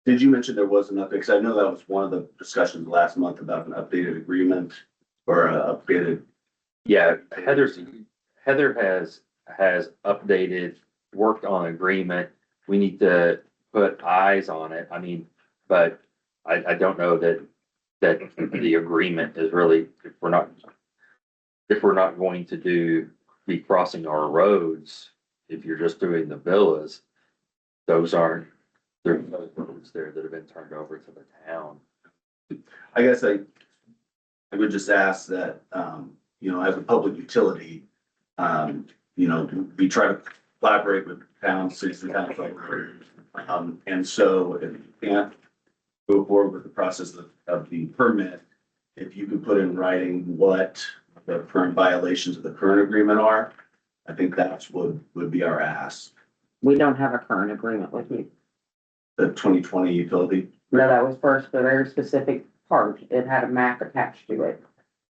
S9: Did you mention there was an update? Because I know that was one of the discussions last month about an updated agreement or updated.
S2: yeah, Heather has updated, worked on agreement. We need to put eyes on it. But I don't know that the agreement is really, if we're not going to be crossing our roads, if you're just doing the villas, there's no roads there that have been turned over to the town.
S9: I guess I would just ask that, as a public utility, we try to collaborate with towns, cities and towns. And so if you can't go forward with the process of the permit, if you could put in writing what the current violations of the current agreement are, I think that's would be our ask.
S6: We don't have a current agreement with you.
S9: The 2020 utility.
S6: No, that was first the very specific part. It had a map attached to it.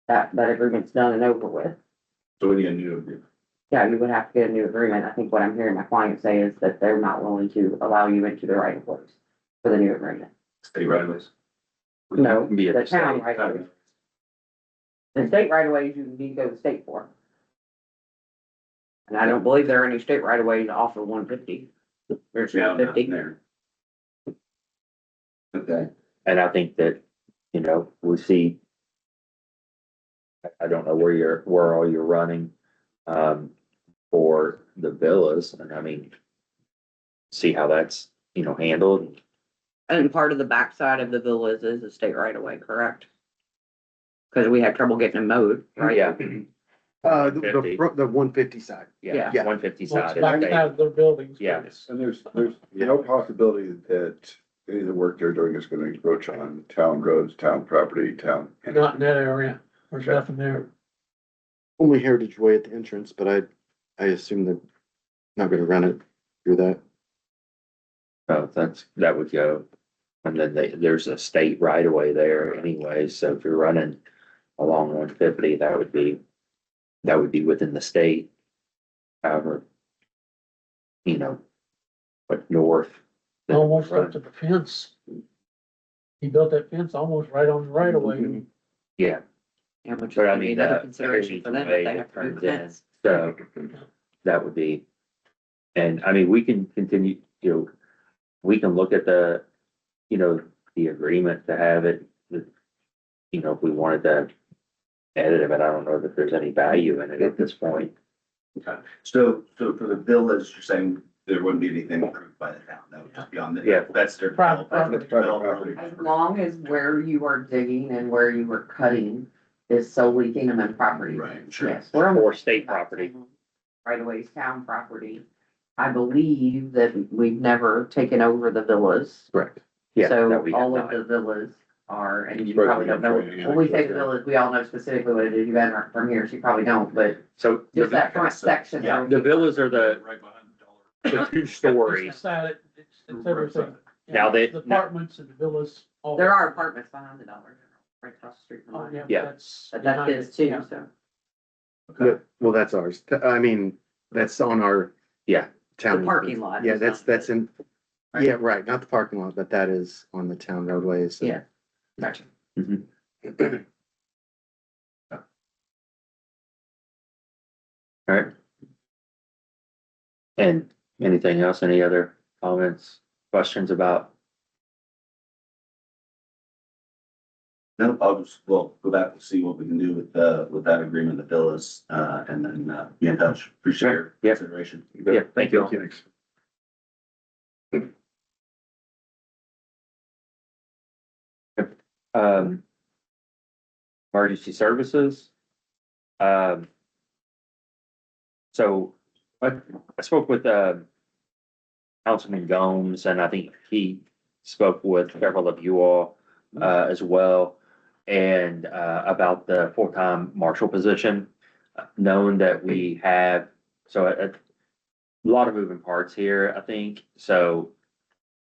S6: That agreement's done and over with.
S9: So we need a new agreement.
S6: Yeah, you would have to get a new agreement. I think what I'm hearing my client say is that they're not willing to allow you into the right of ways for the new agreement.
S9: State right of ways.
S6: No,
S2: Be at
S6: the
S2: the
S6: town
S2: state.
S6: right of ways. The state right of ways you need to go to the state for. And I don't believe there are any state right of ways off of 150. There's
S9: Yeah,
S6: 150.
S9: there. Okay.
S2: And I think that, we see, I don't know where all you're running, for the villas, and see how that's, handled.
S6: And part of the backside of the villas is a state right of way, correct? Because we had trouble getting them mowed, right?
S2: Yeah,
S8: The 150 side.
S2: yeah,
S8: Yeah.
S2: 150
S4: Well, it's
S2: side.
S4: back out of their buildings.
S2: Yeah.
S3: And there's no possibility that any of the work they're doing is gonna encroach on town roads, town property, town.
S4: Not in that area. There's nothing there.
S8: Only Heritage Way at the entrance, but I assume they're not gonna run it through that.
S2: Oh, that would go, and then there's a state right of way there anyway, so if you're running along 150, that would be within the state. However, but north. then
S4: Almost
S2: run-
S4: up to the fence. He built that fence almost right on the right of way.
S2: Yeah,
S6: Yeah, which
S2: but I
S6: would be
S2: mean,
S6: another
S2: that
S6: consideration for them if they have to do the fence.
S2: so that would be, and we can continue, we can look at the agreement to have it, if we wanted to edit it, but I don't know that there's any value in it at this point.
S9: Okay. So for the village, you're saying there wouldn't be anything approved by the town. That would just be on the.
S2: Yeah.
S9: That's their.
S4: Private property.
S3: Private
S6: As long as where you are digging and where you are cutting is solely Kingman property.
S9: Right, sure.
S6: Yes, we're on
S2: Or state property.
S6: right away, town property. I believe that we've never taken over the villas.
S2: Correct. Yeah.
S6: So
S2: that we have
S6: all of
S2: not.
S6: the villas are, and you
S3: Right,
S6: probably don't know,
S3: yeah.
S6: when we say the villas, we all know specifically what it is. You guys aren't from here, so you probably don't, but
S2: So
S6: just that front section.
S9: Yeah.
S6: there.
S2: the villas are the
S1: Right behind the dollar.
S2: 2-story.
S4: It's inside, it's everything.
S2: Now they-
S4: The apartments and the villas. all-
S6: There are apartments behind the Dollar General, right across the street from
S4: Oh,
S6: mine.
S4: yeah.
S2: Yeah.
S4: That's.
S6: But that's
S4: behind
S6: his
S4: it,
S6: too,
S4: yeah.
S6: so.
S8: Well, that's ours. That's on our
S2: Yeah,
S8: town.
S6: The parking lot
S8: Yeah,
S6: is
S8: that's
S6: not-
S8: in, yeah, right, not the parking lot, but that is on the town roadways.
S6: Yeah. Gotcha.
S2: Mhm. Alright. And anything else, any other comments, questions about?
S9: No, I'll just, we'll go back and see what we can do with that agreement that Bill is, and then, be in touch. Appreciate your
S2: Yeah.
S9: consideration.
S2: Yeah, thank you all.
S3: Thanks.
S2: Um. Emergency services. Um. So, I spoke with, Councilman Gomes, and I think he spoke with several of you all, as well. And, about the full-time marshal position, knowing that we have, so a lot of moving parts here, I think, so.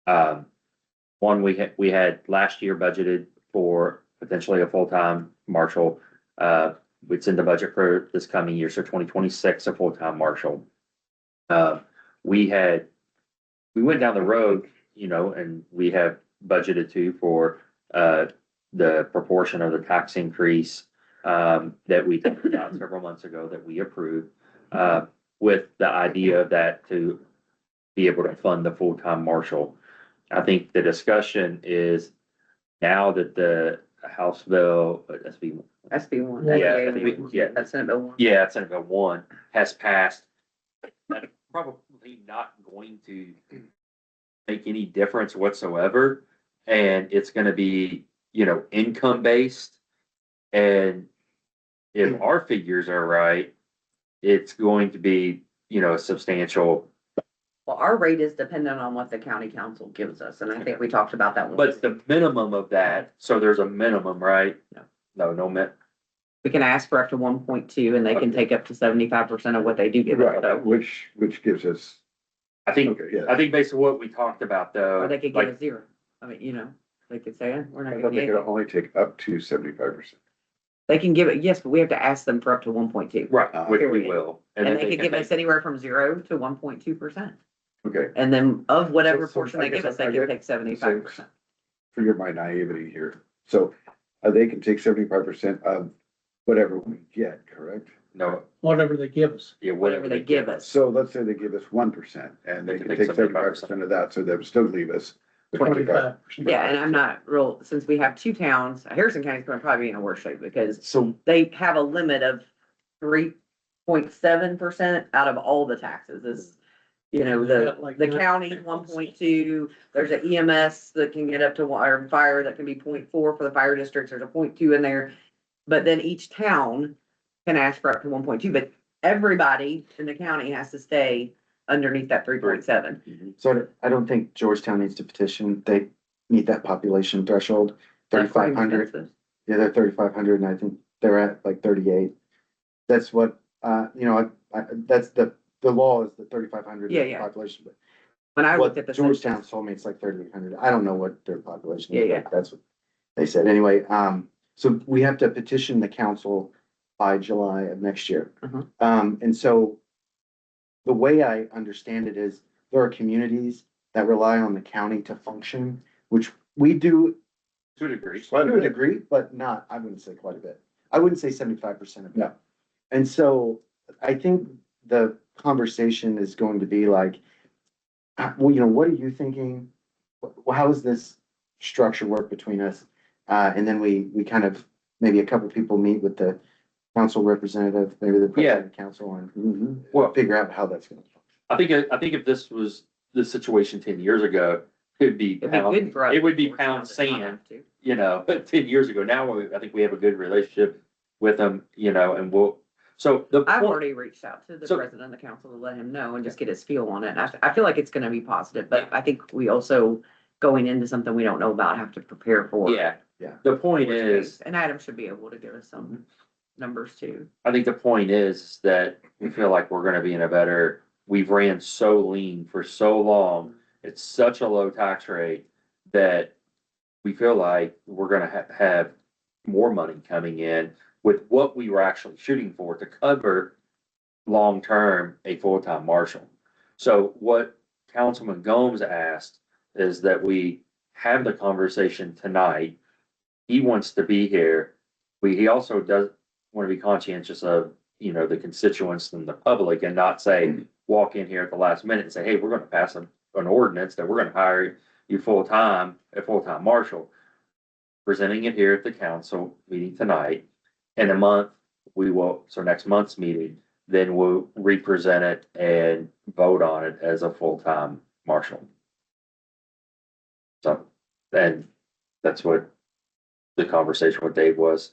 S2: One, we had last year budgeted for potentially a full-time marshal. It's in the budget for this coming year, so 2026, a full-time marshal. We went down the road, you know, and we have budgeted for, the proportion of the tax increase, that we talked about several months ago that we approved, with the idea of that to be able to fund the full-time marshal. I think the discussion is now that the House bill,
S6: SB one.
S2: Yeah, yeah.
S6: That's Senate Bill 1.
S2: yeah, Senate Bill 1 has passed. That's probably not going to make any difference whatsoever. And it's gonna be, you know, income based. And if our figures are right, it's going to be, you know, a substantial,
S6: Well, our rate is dependent on what the county council gives us, and I think we talked about that one.
S2: but the minimum of that, so there's a minimum, right?
S6: No.
S2: No,
S6: We can ask for up to 1.2, and they can take up to 75% of what they do give us. So-
S3: Right, which gives us,
S2: I think,
S3: okay, yeah.
S2: I think based on what we talked about though.
S6: Or they could
S2: like,
S6: give us 0. I mean, you know, they could say, we're not
S3: I thought
S6: giving you
S3: they could
S6: anything.
S3: only take up to 75%.
S6: They can give it, yes, but we have to ask them for up to 1.2.
S2: Right, which we
S6: Period.
S2: will.
S6: And
S2: then
S6: they could
S2: can
S6: give us anywhere from 0 to 1.2%.
S3: Okay,
S6: And then of whatever
S3: So
S6: portion
S3: I
S6: they give
S3: guess
S6: us, they
S3: I
S6: can
S3: get-
S6: take 75%.
S3: forgive my naivety here. So they can take 75% of whatever we get, correct?
S2: No,
S4: Whatever they give us.
S2: yeah,
S6: Whatever they give us.
S3: So let's say they give us 1% and they can take 75% of that, so that would still leave us the 25.
S4: 25%.
S6: Yeah, and I'm not real, since we have 2 towns, Harrison County's gonna probably be in a worse shape because
S8: So
S6: they have a limit of 3.7% out of all the taxes is, you know,
S4: They got like
S6: the
S4: nine-
S6: county, 1.2, there's an EMS that can get up to, or fire that can be 0.4 for the fire districts, there's a 0.2 in there. But then each town can ask for up to 1.2, but everybody in the county has to stay underneath that 3.7.
S8: So I don't think Georgetown needs to petition. They meet that population threshold,
S6: That's why
S8: 3,500.
S6: expensive.
S8: Yeah, they're 3,500 and I think they're at like 38. That's what, you know, that's the law is the 3,500
S6: Yeah, yeah.
S8: population. But
S6: When I looked
S8: what
S6: at the.
S8: Georgetown told me, it's like 3,800. I don't know what their population is.
S6: Yeah, yeah.
S8: but that's what they said. Anyway, so we have to petition the council by July of next year.
S6: Mhm.
S8: And so the way I understand it is there are communities that rely on the county to function, which we do
S2: to a degree.
S8: to a degree, but not, I wouldn't say quite a bit. I wouldn't say 75% of it.
S3: No.
S8: And so I think the conversation is going to be like, well, you know, what are you thinking? How does this structure work between us? And then we kind of, maybe a couple people meet with the council representative, maybe the president of council and
S2: Well,
S8: figure out how that's gonna function.
S2: I think if this was the situation 10 years ago, it'd be
S6: It'd be good for us.
S2: it would be
S6: Georgetown
S2: pound
S6: does not
S2: sand,
S6: have to.
S2: you know, but 10 years ago, now I think we have a good relationship with them, you know, and so the
S6: I've
S2: point,
S6: already reached out to the
S2: So-
S6: president of the council to let him know and just get his feel on it. And I feel like it's gonna be positive, but I think we also, going into something we don't know about, have to prepare for.
S2: yeah,
S8: Yeah.
S2: the point
S6: worst
S2: is,
S6: case. And Adam should be able to give us some numbers too.
S2: I think the point is that we feel like we're gonna be in a better, we've ran so lean for so long. It's such a low tax rate that we feel like we're gonna have more money coming in with what we were actually shooting for to cover long-term a full-time marshal. So what Councilman Gomes asked is that we have the conversation tonight he wants to be here. He also does want to be conscientious of, you know, the constituents and the public and not say, walk in here at the last minute and say, hey, we're gonna pass an ordinance that we're gonna hire you full-time, a full-time marshal. Presenting it here at the council meeting tonight. In a month, we will, so next month's meeting, then we'll represent it and vote on it as a full-time marshal. So, and that's what the conversation with Dave was.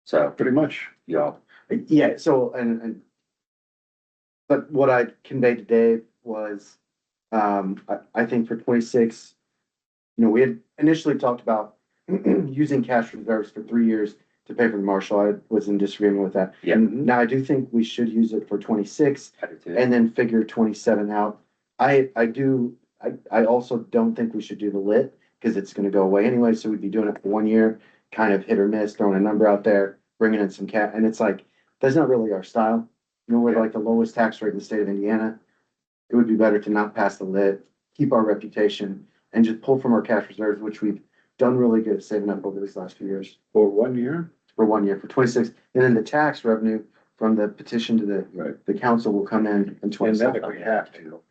S2: So,
S3: Pretty much.
S2: y'all,
S8: Yeah, so, but what I conveyed to Dave was, I think for 26, you know, we had initially talked about using cash reserves for 3 years to pay for the marshal. I was in disagreement with that.
S2: Yeah.
S8: Now I do think we should use it for 26
S2: I do too.
S8: and then figure 27 out. I also don't think we should do the lit because it's gonna go away anyway, so we'd be doing it for 1 year, kind of hit or miss, throwing a number out there, bringing in some and it's like, that's not really our style. You know, we're like the lowest tax rate in the state of Indiana. It would be better to not pass the lit, keep our reputation, and just pull from our cash reserves, which we've done really good at saving up over these last few years.
S3: For 1 year?
S8: For 1 year, for 26, and then the tax revenue from the petition to
S3: Right.
S8: the council will come in
S3: And then
S8: 27.
S3: if we have to,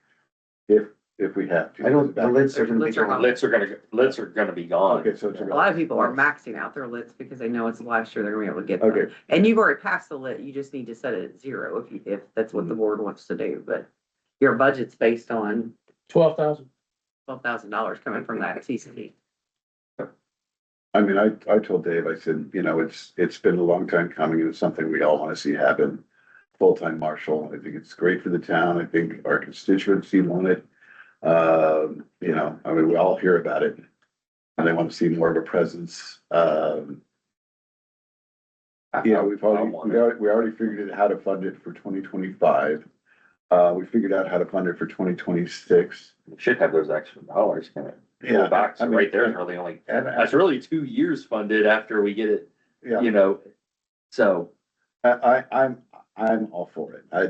S3: if we have to.
S8: I don't, the lits are gonna be
S6: Lits are
S8: gone.
S2: Lids are gonna be gone.
S3: Okay, so it's.
S6: A lot of people are maxing out their lits because they know it's the last year they're gonna be able to get them.
S3: Okay.
S6: And you've already passed the lit, you just need to set it at 0 if that's what the board wants to do, but your budget's based on
S4: $12,000.
S6: $12,000 coming from that TCD.
S3: I mean, I told Dave, I said, you know, it's been a long time coming and it's something we all want to see happen. Full-time marshal. I think it's great for the town. I think our constituency want it. You know, I mean, we all hear about it. And they want to see more of a presence. You know, we already figured out how to fund it for 2025. We figured out how to fund it for 2026.
S2: We should have those extra dollars, kind of.
S3: Yeah,
S2: Box
S3: I mean,
S2: right there is really only,
S3: And,
S2: that's really 2 years funded after we get it,
S3: yeah,
S2: you know, so.
S3: I'm all for it. I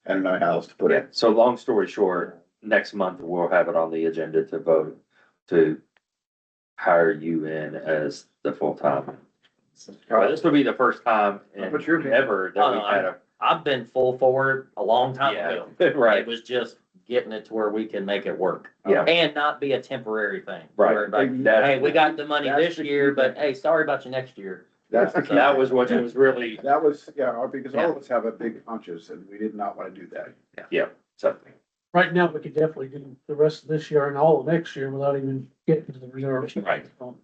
S3: don't know how else to put
S2: Yeah,
S3: it.
S2: so long story short, next month we'll have it on the agenda to vote to hire you in as the full-time. This would be the first time in
S3: What's your opinion?
S2: ever that we had a.
S12: I've been full forward a long time ago.
S2: Right,
S12: It was just getting it to where we can make it work.
S2: Yeah.
S12: And not be a temporary thing.
S2: Right.
S12: Where everybody,
S2: That-
S12: hey, we got the money
S3: that's
S12: this
S3: the
S12: year,
S3: key
S12: but
S3: thing.
S12: hey, sorry about you next year.
S3: That's the key.
S2: that was what it was really,
S3: That was, yeah, because all of us have a big conscience and we did not want to do that.
S2: yeah, so.
S4: Right now, we could definitely do the rest of this year and all of next year without even getting to the reserves.
S2: Right. So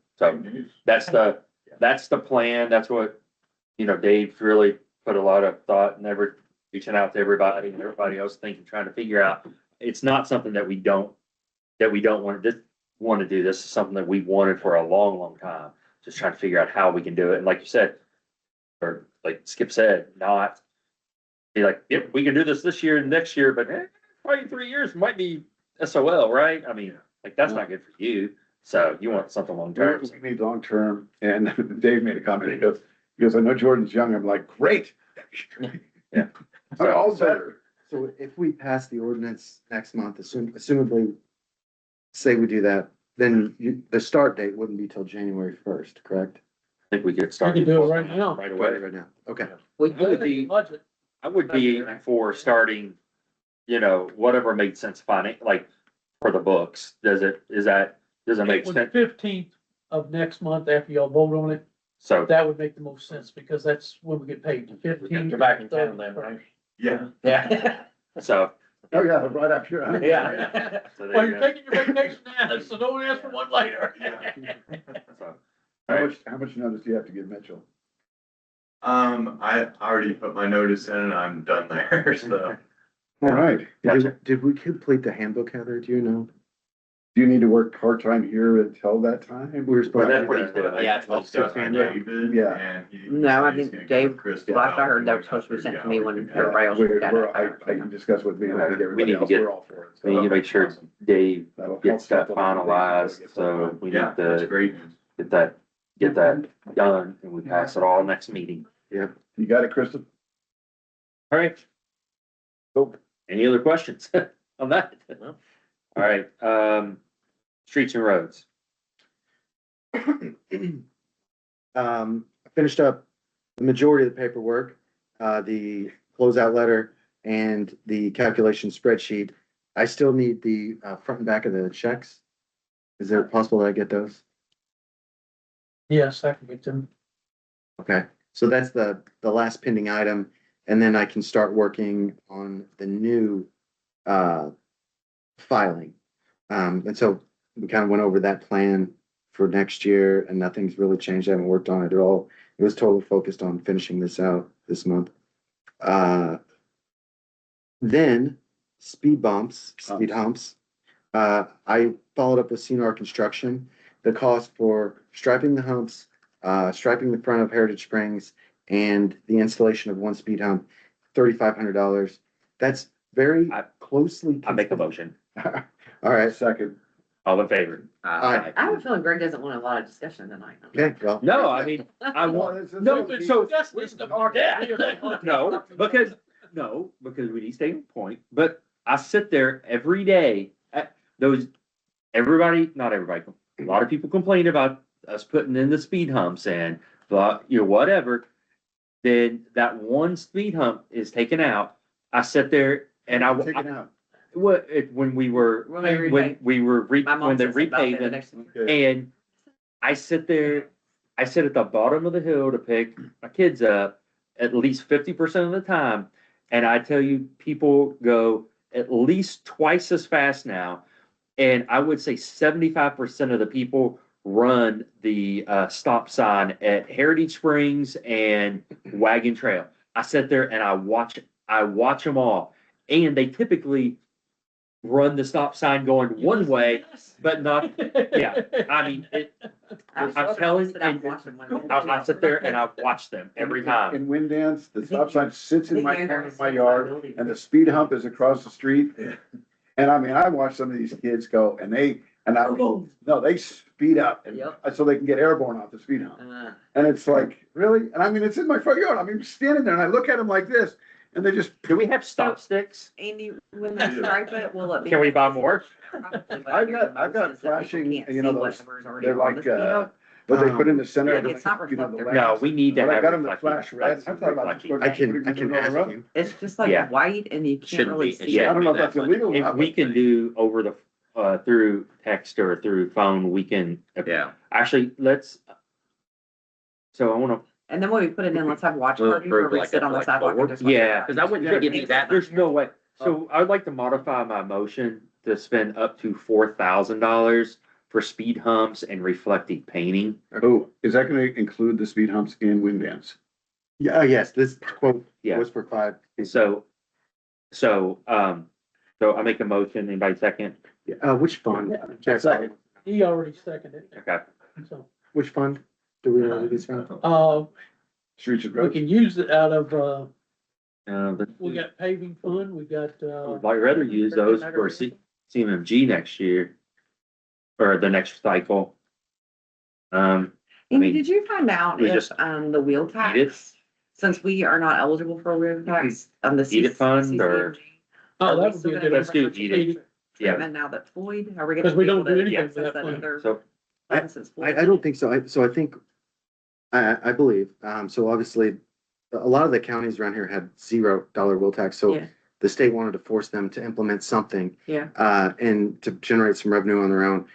S2: that's the plan. That's what, you know, Dave really put a lot of thought and reaching out to everybody and everybody else thinking, trying to figure out. It's not something that we don't want to do. This is something that we wanted for a long, long time. Just trying to figure out how we can do it. And like you said, or like Skip said, not be like, yep, we can do this year and next year, but probably 3 years might be SOL, right? I mean, like, that's not good for you. So you want something long term.
S3: We need long term, and Dave made a comment, he goes, I know Jordan's young, I'm like, great.
S2: Yeah.
S3: I'm all better.
S8: So if we pass the ordinance next month, assumably, say we do that, then the start date wouldn't be till January 1st, correct?
S2: I think we could
S4: You
S2: start.
S4: can do it right now.
S2: Right away.
S8: Right now, okay.
S6: We
S2: I would be,
S4: Budget.
S2: I would be for starting, you know, whatever made sense like for the books. Does it make
S4: With
S2: sense?
S4: 15th of next month after y'all vote on it,
S2: So,
S4: that would make the most sense because that's when we get paid, 15th.
S12: You're back in town then, right?
S10: Yeah.
S12: Yeah.
S2: so.
S3: Oh, yeah, right after.
S12: Yeah.
S2: So there
S4: Well,
S2: you
S4: you're
S2: go.
S4: taking your vacation now, so don't ask for one later.
S2: So,
S3: How much notice do you have to give Mitchell?
S10: I already put my notice in and I'm done there, so.
S3: All right.
S2: Gotcha.
S8: Did we complete the handbook, Heather? Do you know?
S3: Do you need to work part-time here until that time?
S8: We were
S2: Well,
S8: supposed
S2: that's
S8: to.
S2: what he's doing.
S12: Yeah, it's
S10: I'll
S12: supposed to.
S10: discuss with David,
S3: Yeah.
S10: and he-
S6: No, I
S10: he's
S6: think
S10: gonna
S6: Dave-
S10: give Chris
S6: last I heard, that was
S10: about
S6: supposed to be sent to
S10: 30
S6: me when
S10: hours.
S6: everybody else
S3: We're,
S6: got
S3: I
S6: it.
S3: discussed with me, I think
S2: We
S3: everybody
S2: need to
S3: else,
S2: get-
S3: we're all for it. so.
S2: We need to make sure Dave
S3: That'll help
S2: gets that
S3: supplement
S2: finalized, so we need
S10: Yeah, that's
S2: to
S10: great.
S2: get that done and we pass it all next meeting.
S3: You got it, Kristen?
S2: All right. Cool. Any other questions on that? All right, streets and roads.
S8: I finished up the majority of the paperwork, the closeout letter and the calculation spreadsheet. I still need the, front and back of the checks. Is it possible that I get those?
S4: Yes, I can get them.
S8: Okay, so that's the last pending item, and then I can start working on the new, filing. And so we kind of went over that plan for next year, and nothing's really changed. I haven't worked on it at all. It was totally focused on finishing this out this month. Then speed bumps, speed humps. I followed up with CNR Construction. The cost for striping the humps, striping the front of Heritage Springs, and the installation of one speed hump, $3,500. That's very closely.
S12: I make a motion.
S8: All right,
S3: Second.
S12: All in favor?
S8: Aye.
S6: I have a feeling Greg doesn't want a lot of discussion tonight.
S8: okay, well,
S12: No, I mean, I want, no, but so, no, because we need to stay on point, but I sit there every day at those, not everybody, a lot of people complain about us putting in the speed humps and, but, whatever. Then that one speed hump is taken out. I sit there and
S3: Take it out.
S12: when we were, when we were,
S6: My mom
S12: when they're
S6: says about that
S12: repaving.
S6: next week.
S12: And I sit there, I sit at the bottom of the hill to pick my kids up at least 50% of the time. And I tell you, people go at least twice as fast now. And I would say 75% of the people run the stop sign at Heritage Springs and Wagon Trail. I sit there and I watch them all. And they typically run the stop sign going one way, but not, yeah, I mean, I'm telling you, I sit there and I watch them every time.
S3: In wind dance, the stop sign sits in my corner of my yard and the speed hump is across the street. And I mean, I watch some of these kids go and they speed up and so they can get airborne off the speed hump. And it's like, really? And I mean, it's in my front yard. I mean, standing there and I look at them like this and they just.
S12: Do we have stop sticks?
S6: Andy, when they stripe it, will it be?
S12: Can we buy more?
S3: I've got flashing, those, they're like, what they put in the center.
S6: Yeah, it's not
S3: the
S6: reflective.
S3: lamps.
S12: No, we need to
S3: But I
S12: have.
S3: got them to
S12: reflective
S3: flash red.
S12: lights.
S3: I thought about
S12: Reflective.
S3: just
S8: I can ask you.
S6: It's just like
S12: Yeah.
S6: white and you can't
S12: Shouldn't
S6: really
S12: be.
S6: see.
S3: I
S6: it.
S3: don't know if that's illegal or
S12: If
S3: not.
S12: we can do over the, through text or through phone, we can.
S6: Yeah.
S12: Actually, so I wanna,
S6: And then when we put it in, let's have watch
S12: We'll
S6: party where
S12: approve
S6: we
S12: like
S6: sit
S12: a-
S6: on the
S12: like
S6: sidewalk and
S12: a-
S6: just. watch
S12: yeah,
S6: it.
S12: cause I wouldn't give you that, there's no way. So I would like to modify my motion to spend up to $4,000 for speed humps and reflective painting.
S3: Oh, is that gonna include the speed humps in wind dance?
S8: Yeah, yes, this quote
S12: Yeah.
S8: was for 5.
S12: So I make a motion, anybody second?
S8: Which fund?
S3: Second.
S4: He already seconded it,
S12: Okay.
S4: so,
S8: Which fund do we know that it's from?
S3: Streets and
S4: we
S3: roads?
S4: can use it out of,
S12: But
S4: we got paving fund, we got,
S12: I'd rather use those for CMMG next year. Or the next cycle. I
S6: Amy,
S12: mean,
S6: did you find out
S12: we
S6: if,
S12: just
S6: the wheel
S12: eat it?
S6: tax, since we are not eligible for a wheel tax, the.
S12: Eat it fund or-
S6: CCMG,
S4: oh,
S6: are we
S4: that would
S6: still
S4: be a
S6: gonna
S4: good.
S12: Let's do
S6: get
S12: eat it. Yeah,
S6: treatment now that Floyd, are we gonna?
S4: Because we
S6: be able
S4: don't do
S6: to
S4: anything
S6: access
S4: for that
S6: that
S4: fund.
S6: other
S12: so
S6: fund since Floyd?
S8: I don't think so. So I think, I believe, so obviously, a lot of the counties around here had $0 wheel tax, so
S6: Yeah.
S8: the state wanted to force them to implement something,
S6: Yeah,
S8: and to generate some revenue on their own.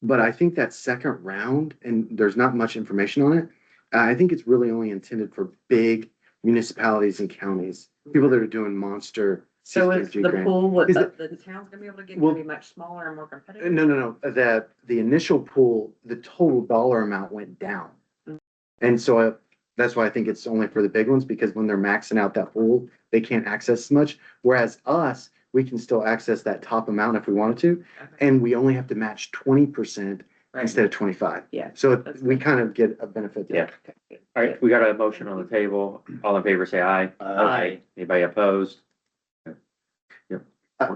S8: But I think that second round, and there's not much information on it, I think it's really only intended for big municipalities and counties, people that are doing monster
S6: so is
S8: CDBG
S6: the
S8: grant.
S6: pool, what
S8: Is
S6: the town's gonna be able to get,
S8: Well-
S6: gonna be much smaller and more competitive?
S8: No. The initial pool, the total dollar amount went down. And so that's why I think it's only for the big ones, because when they're maxing out that pool, they can't access as much. Whereas us, we can still access that top amount if we wanted to,
S6: Okay.
S8: and we only have to match 20%
S6: Right.
S8: instead of 25.
S6: Yeah,
S8: So
S6: that's
S8: we
S6: good.
S8: kind of get a benefit there.
S12: Yeah. All right, we got a motion on the table. All in favor, say aye.
S3: Aye.
S12: Anybody opposed?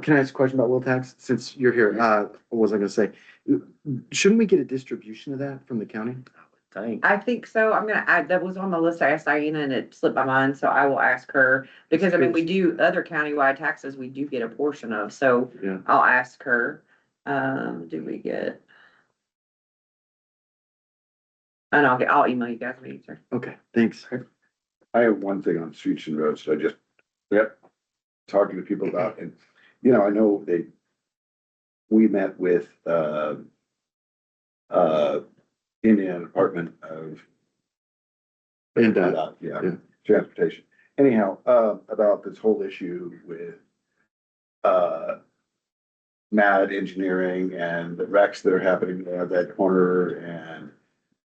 S8: Can I ask a question about wheel tax? Since you're here, what was I gonna say? Shouldn't we get a distribution of that from the county?
S12: Thank.
S6: I think so. I'm gonna add, that was on the list. I asked Diana and it slipped my mind, so I will ask her. Because I mean, we do other countywide taxes, we do get a portion of, so
S8: Yeah.
S6: I'll ask her. Do we get? And I'll email you guys an answer.
S8: Okay, thanks.
S3: I have one thing on streets and roads, so I just.
S2: Yep.
S3: Talking to people about, and, you know, I know we met with, Indiana Department of.
S8: And,
S3: Yeah,
S8: yeah.
S3: transportation. Anyhow, about this whole issue with, MAD engineering and the wrecks that are happening there at that corner and.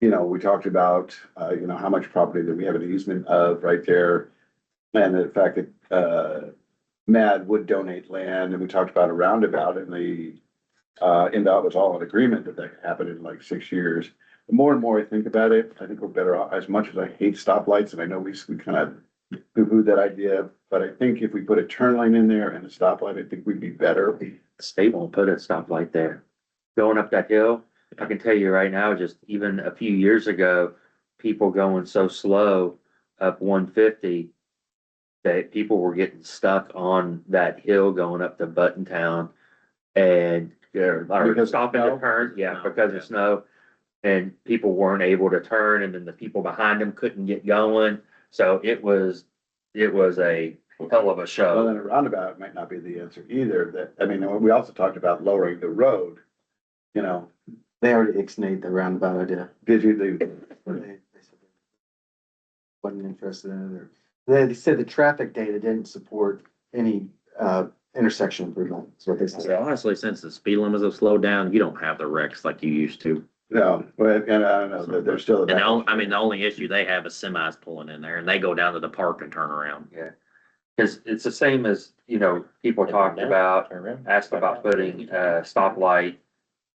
S3: You know, we talked about, you know, how much property that we have an easement of right there. And the fact that, MAD would donate land, and we talked about a roundabout, and the, NDOT was all in agreement that could happen in like 6 years. The more and more I think about it, I think we're better off, as much as I hate stoplights, and I know we kind of poo-pooed that idea, but I think if we put a turn lane in there and a stoplight, I think we'd be better.
S2: The state won't put a stoplight there. Going up that hill, I can tell you right now, just even a few years ago, people going so slow up 150 that people were getting stuck on that hill going up to Buttontown and they're
S3: Because of
S2: stopping
S3: snow?
S2: to turn, yeah, because of snow. And people weren't able to turn and then the people behind them couldn't get going. So it was a hell of a
S3: Well,
S2: show.
S3: then a roundabout might not be the answer either. That, I mean, we also talked about lowering the road. You know,
S8: They already ixnayed the roundabout idea.
S3: did you,
S8: They said they wasn't interested in it, or, they said the traffic data didn't support any, intersection improvement, is what they
S13: So
S8: said.
S13: honestly, since the speed limits have slowed down, you don't have the wrecks like you used to.
S3: no, but, and I don't know, there's still.
S13: And the only issue they have is semis pulling in there and they go down to the park and turn around.
S2: Yeah. Cause it's the same as, you know, people talked about, asked about putting a stoplight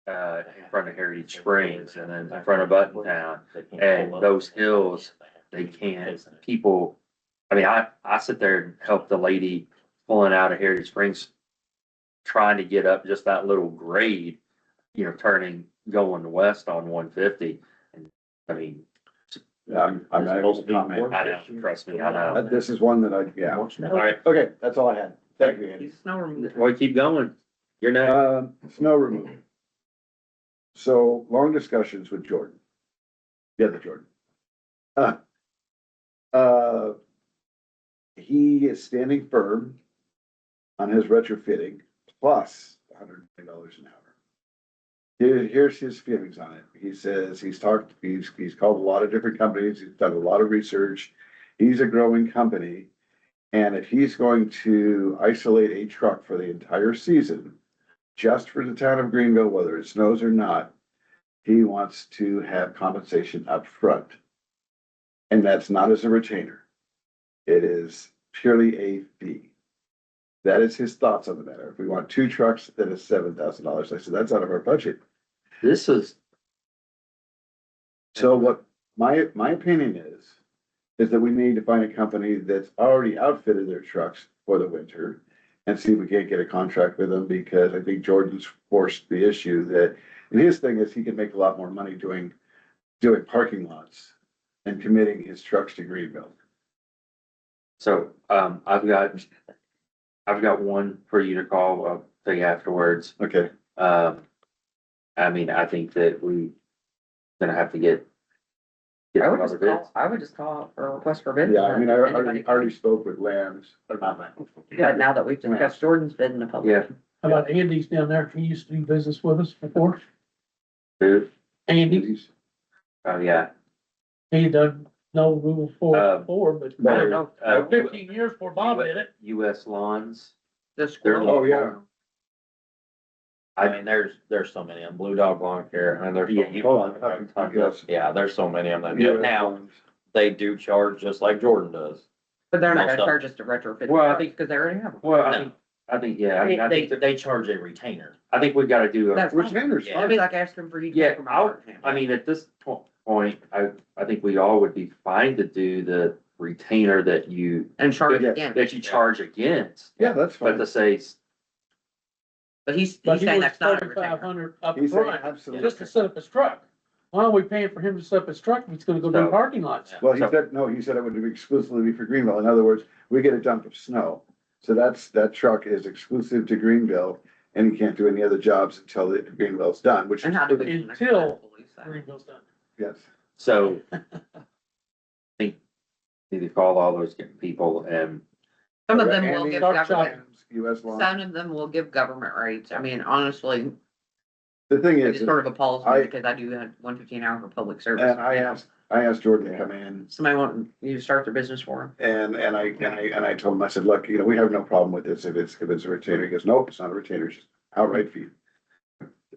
S2: in front of Heritage Springs and then in front of Buttontown. And those hills, they can't, people, I mean, I sit there and help the lady pulling out of Heritage Springs, trying to get up just that little grade, you know, going west on 150. And I mean,
S3: I'm not able to comment.
S2: I know, trust me, I know.
S3: This is one that
S2: All
S3: yeah.
S2: right,
S3: Okay, that's all I had. Thank you, Andy.
S6: Snow removal.
S2: well, keep going. You're next.
S3: Snow removal. So long discussions with Jordan. The other Jordan. He is standing firm on his retrofitting plus $100 an hour. Here's his feelings on it. He says he's called a lot of different companies. He's done a lot of research. He's a growing company. And if he's going to isolate a truck for the entire season, just for the town of Greenville, whether it snows or not, he wants to have compensation up front. And that's not as a retainer. It is purely a fee. That is his thoughts on the matter. If we want 2 trucks, that is $7,000. I said, that's out of our budget.
S2: This is,
S3: So what my opinion is that we need to find a company that's already outfitted their trucks for the winter and see if we can't get a contract with them, because I think Jordan's forced the issue that, and his thing is he can make a lot more money doing parking lots and committing his trucks to Greenville.
S2: so, I've got one for you to call, I'll tell you afterwards.
S3: Okay,
S2: I mean, I think that we gonna have to get other bids.
S6: I would just call for a request for bids.
S3: yeah, I mean, I
S6: Anybody
S3: already spoke with Lambs, or not Lambs.
S6: But now that we've discussed Jordan's bid in the public.
S2: Yeah,
S4: How about Andy's down there? He used to do business with us before.
S2: dude,
S4: Andy,
S2: oh, yeah.
S4: he done no rule before, but
S6: I don't know.
S4: 15 years before Bob did it.
S2: US Lawns.
S6: The
S2: They're
S6: squirrel.
S3: Oh, yeah.
S13: I mean, there's so many of them. Blue Dog Lawn Care, and there's,
S2: Yeah, you.
S13: yeah, there's so many of them.
S3: Yeah.
S13: Now, they do charge just like Jordan does.
S6: But they're not
S13: Most
S6: gonna
S13: of
S6: charge us to retrofit.
S2: Well, I
S6: Because they already have them.
S2: Well,
S13: No.
S2: I think, yeah, I mean, I
S13: They,
S2: think,
S13: they charge a retainer.
S2: I think we gotta do a,
S6: That's fine.
S3: Retainers,
S13: Yeah.
S6: It'd be like asking for you to
S2: yeah,
S6: pay for my water.
S2: I mean, at this point, I think we all would be fine to do the retainer that you,
S6: And charge
S3: Yeah.
S6: again.
S2: that you charge against.
S3: yeah, that's
S2: But
S3: fine.
S2: to say,
S6: But he's
S4: But he
S6: saying
S4: was
S6: that's not a retainer.
S4: 3,500 up
S3: He's saying
S4: front,
S3: absolutely.
S4: just to set up his truck. Why are we paying for him to set up his truck if he's gonna go do
S2: So-
S4: parking lots?
S3: Well, he
S2: So-
S3: said, no, he said it would be exclusively for Greenville. In other words, we get a dump of snow. So that truck is exclusive to Greenville, and he can't do any other jobs until Greenville's done, which is,
S6: And how do we?
S4: Until- Greenville's done.
S3: yes.
S2: So. I think need to call all those people and
S6: Some of them will
S3: Andy,
S6: give
S4: Sharp
S6: government,
S3: US law.
S6: some of them will give government rates. I mean, honestly,
S3: The thing
S6: it
S3: is,
S6: sort of appalls
S3: I-
S6: me because I do have 115 hour for public service.
S3: and I asked Jordan to come in
S6: Somebody want you to start their business for them.
S3: and I told him, I said, look, we have no problem with this if it's a retainer. He goes, nope, it's not a retainer, it's just outright fee.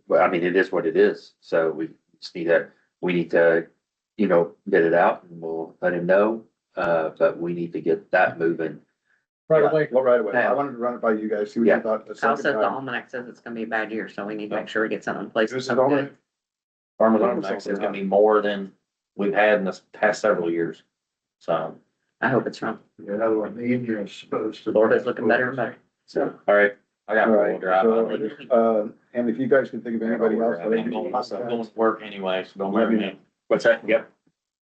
S2: well, I mean, it is what it is. So we just need to, get it out and we'll let him know. But we need to get that moving.
S4: Right away.
S3: Well, right away. I wanted to run it by you guys, see what
S2: Yeah.
S3: you thought. The
S6: Kyle
S3: second
S6: says the
S3: time.
S6: almanac says it's gonna be a bad year, so we need to make sure we get something in place.
S3: This is
S6: Something
S3: all
S6: good.
S13: Farmers Almanac says it's gonna be more than we've had in the past several years. So,
S6: I hope it's wrong.
S3: Another one, the Indian is supposed to.
S6: The Lord is looking better and better.
S2: So, all right.
S13: I got
S3: All
S13: four-wheel
S3: right,
S13: drive.
S3: and if you guys can think of anybody else.
S13: I'm going to work anyway, so don't worry me.
S2: What's that? Yep.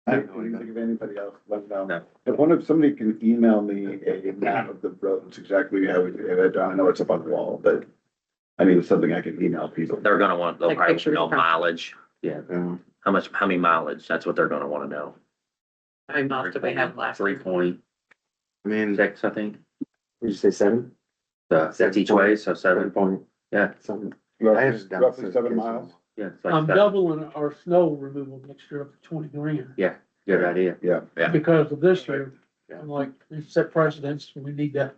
S3: If you can think of anybody else, let me know.
S2: No.
S3: If somebody can email me a map of the roads, exactly how we have it done, I know it's up on the wall, but I mean, it's something I can email people.
S13: They're gonna want, they'll
S6: Take
S13: probably
S6: pictures
S13: know
S6: from-
S13: mileage,
S2: Yeah.
S13: how many mileage, that's what they're gonna wanna know.
S6: How many miles did we have last?
S2: 3.6,
S8: I mean,
S2: I think.
S8: would you say 7?
S2: That's each way, so 7
S8: point,
S2: yeah,
S8: something. I have it down
S3: Roughly
S8: to
S3: 7
S8: kids.
S3: miles.
S2: yeah. It's like
S4: I'm
S2: seven.
S4: doubling our snow removal next year up to 20 grand.
S2: Good idea.
S3: Yeah.
S13: Yeah.
S4: Because of this year,
S2: Yeah.
S4: I'm like, we set precedents, we need that.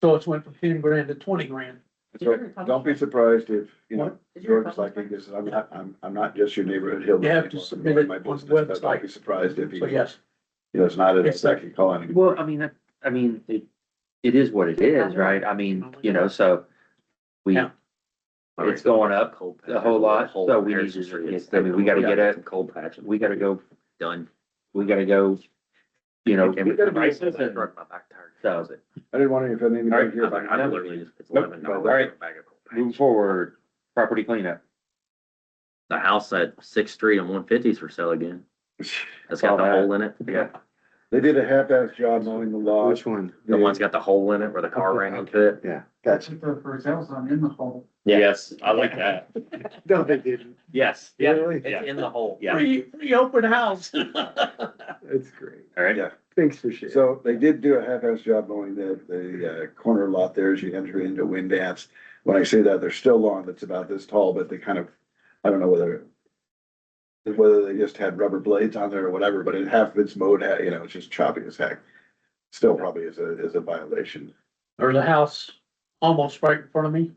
S4: So it's went from 10 grand to 20 grand.
S3: So don't be surprised if,
S4: What?
S3: George's like, because I'm not just your neighborhood hill.
S4: You have to submit it
S3: My
S4: on the
S3: business, but
S4: website.
S3: don't be surprised if
S4: So yes,
S3: it's not
S4: It's
S3: as actually calling anymore.
S2: Well, I mean, it is what it is, right? I mean, so we,
S4: Yeah.
S2: it's going up a whole lot, so we need to get, we gotta get it,
S13: Cold patch.
S2: we gotta go,
S13: Done.
S2: we gotta go,
S3: We gotta do
S2: prices and,
S13: My back tire.
S2: so,
S3: I didn't want to offend anybody here, but
S13: I literally just, it's
S3: Nope.
S13: $11
S3: All
S2: right.
S13: bag of cold patch.
S2: move forward, property cleanup.
S13: The house at 6th Street and 150 is for sale again. That's
S2: Saw
S13: got the
S2: that.
S13: hole in it.
S2: Yeah.
S3: they did a half-ass job mowing the lawn.
S8: Which one?
S13: The one's got the hole in it where the car ran into it.
S8: Yeah, gotcha.
S5: For sales on in the hole.
S13: Yes, I like that.
S8: No, they didn't.
S13: Yes, yeah,
S8: Really?
S13: it's in the hole. Yeah.
S4: free open house.
S8: That's great.
S2: All right.
S3: Yeah.
S8: Thanks for sharing.
S3: So they did do a half-ass job mowing the corner lot there as you enter into Wind Dance. When I say that, there's still lawn that's about this tall, but they kind of, I don't know whether they just had rubber blades on there or whatever, but half of it's mowed, it's just choppy as heck. Still probably is a violation.
S4: There's a house almost right in front of me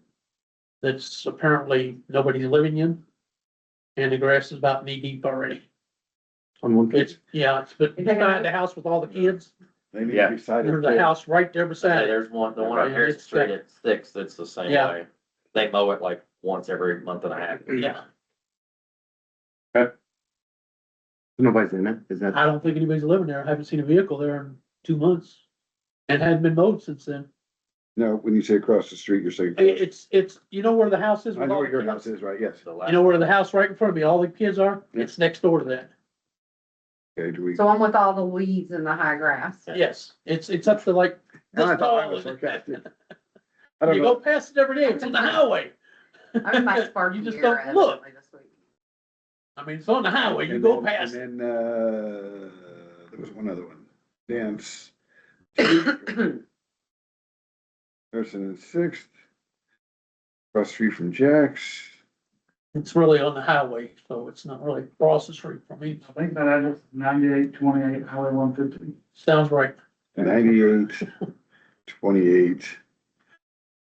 S4: that's apparently nobody's living in. And the grass is about knee deep already.
S8: On one
S4: It's,
S8: page.
S4: it's beside the house with all the kids.
S3: They need
S2: Yeah.
S3: to be cited.
S4: There's a house right there
S13: Yeah,
S4: beside it.
S13: there's one, the one on
S4: Yeah,
S13: Harrison
S4: it's
S13: Street at 6th, that's the same
S4: Yeah.
S13: way. They mow it like once every month and a half.
S4: Yeah,
S8: Nobody's in it, is that?
S4: I don't think anybody's living there. I haven't seen a vehicle there in 2 months. And hadn't been mowed since then.
S3: No, when you say across the street, you're saying.
S4: It's, you know where the house is?
S3: I
S4: with
S3: know
S4: all
S3: where your
S4: the
S3: house
S4: kids?
S3: is, right? Yes.
S13: The
S4: You
S13: last
S4: know where the house right in front of me, all the kids are?
S3: Yeah.
S4: It's next door to that.
S3: Okay, do we?
S6: So I'm with all the weeds and the high grass.
S4: Yes, it's up to like this
S3: I thought I
S4: tall.
S3: was sarcastic. I don't
S4: You go
S3: know.
S4: past it every day. It's on the highway.
S6: I'm in my Sparky
S4: You just
S6: era
S4: don't look.
S6: evidently this week.
S4: I mean, it's on the highway. You
S3: And
S4: go
S3: then-
S4: past.
S3: And then, there was one other one. Dance. Harrison and Sixth. Across the street from Jack's.
S4: It's really on the highway, so it's not really across the street from me.
S5: I think that address is 9828 Highway 150.
S4: Sounds right.
S3: 9828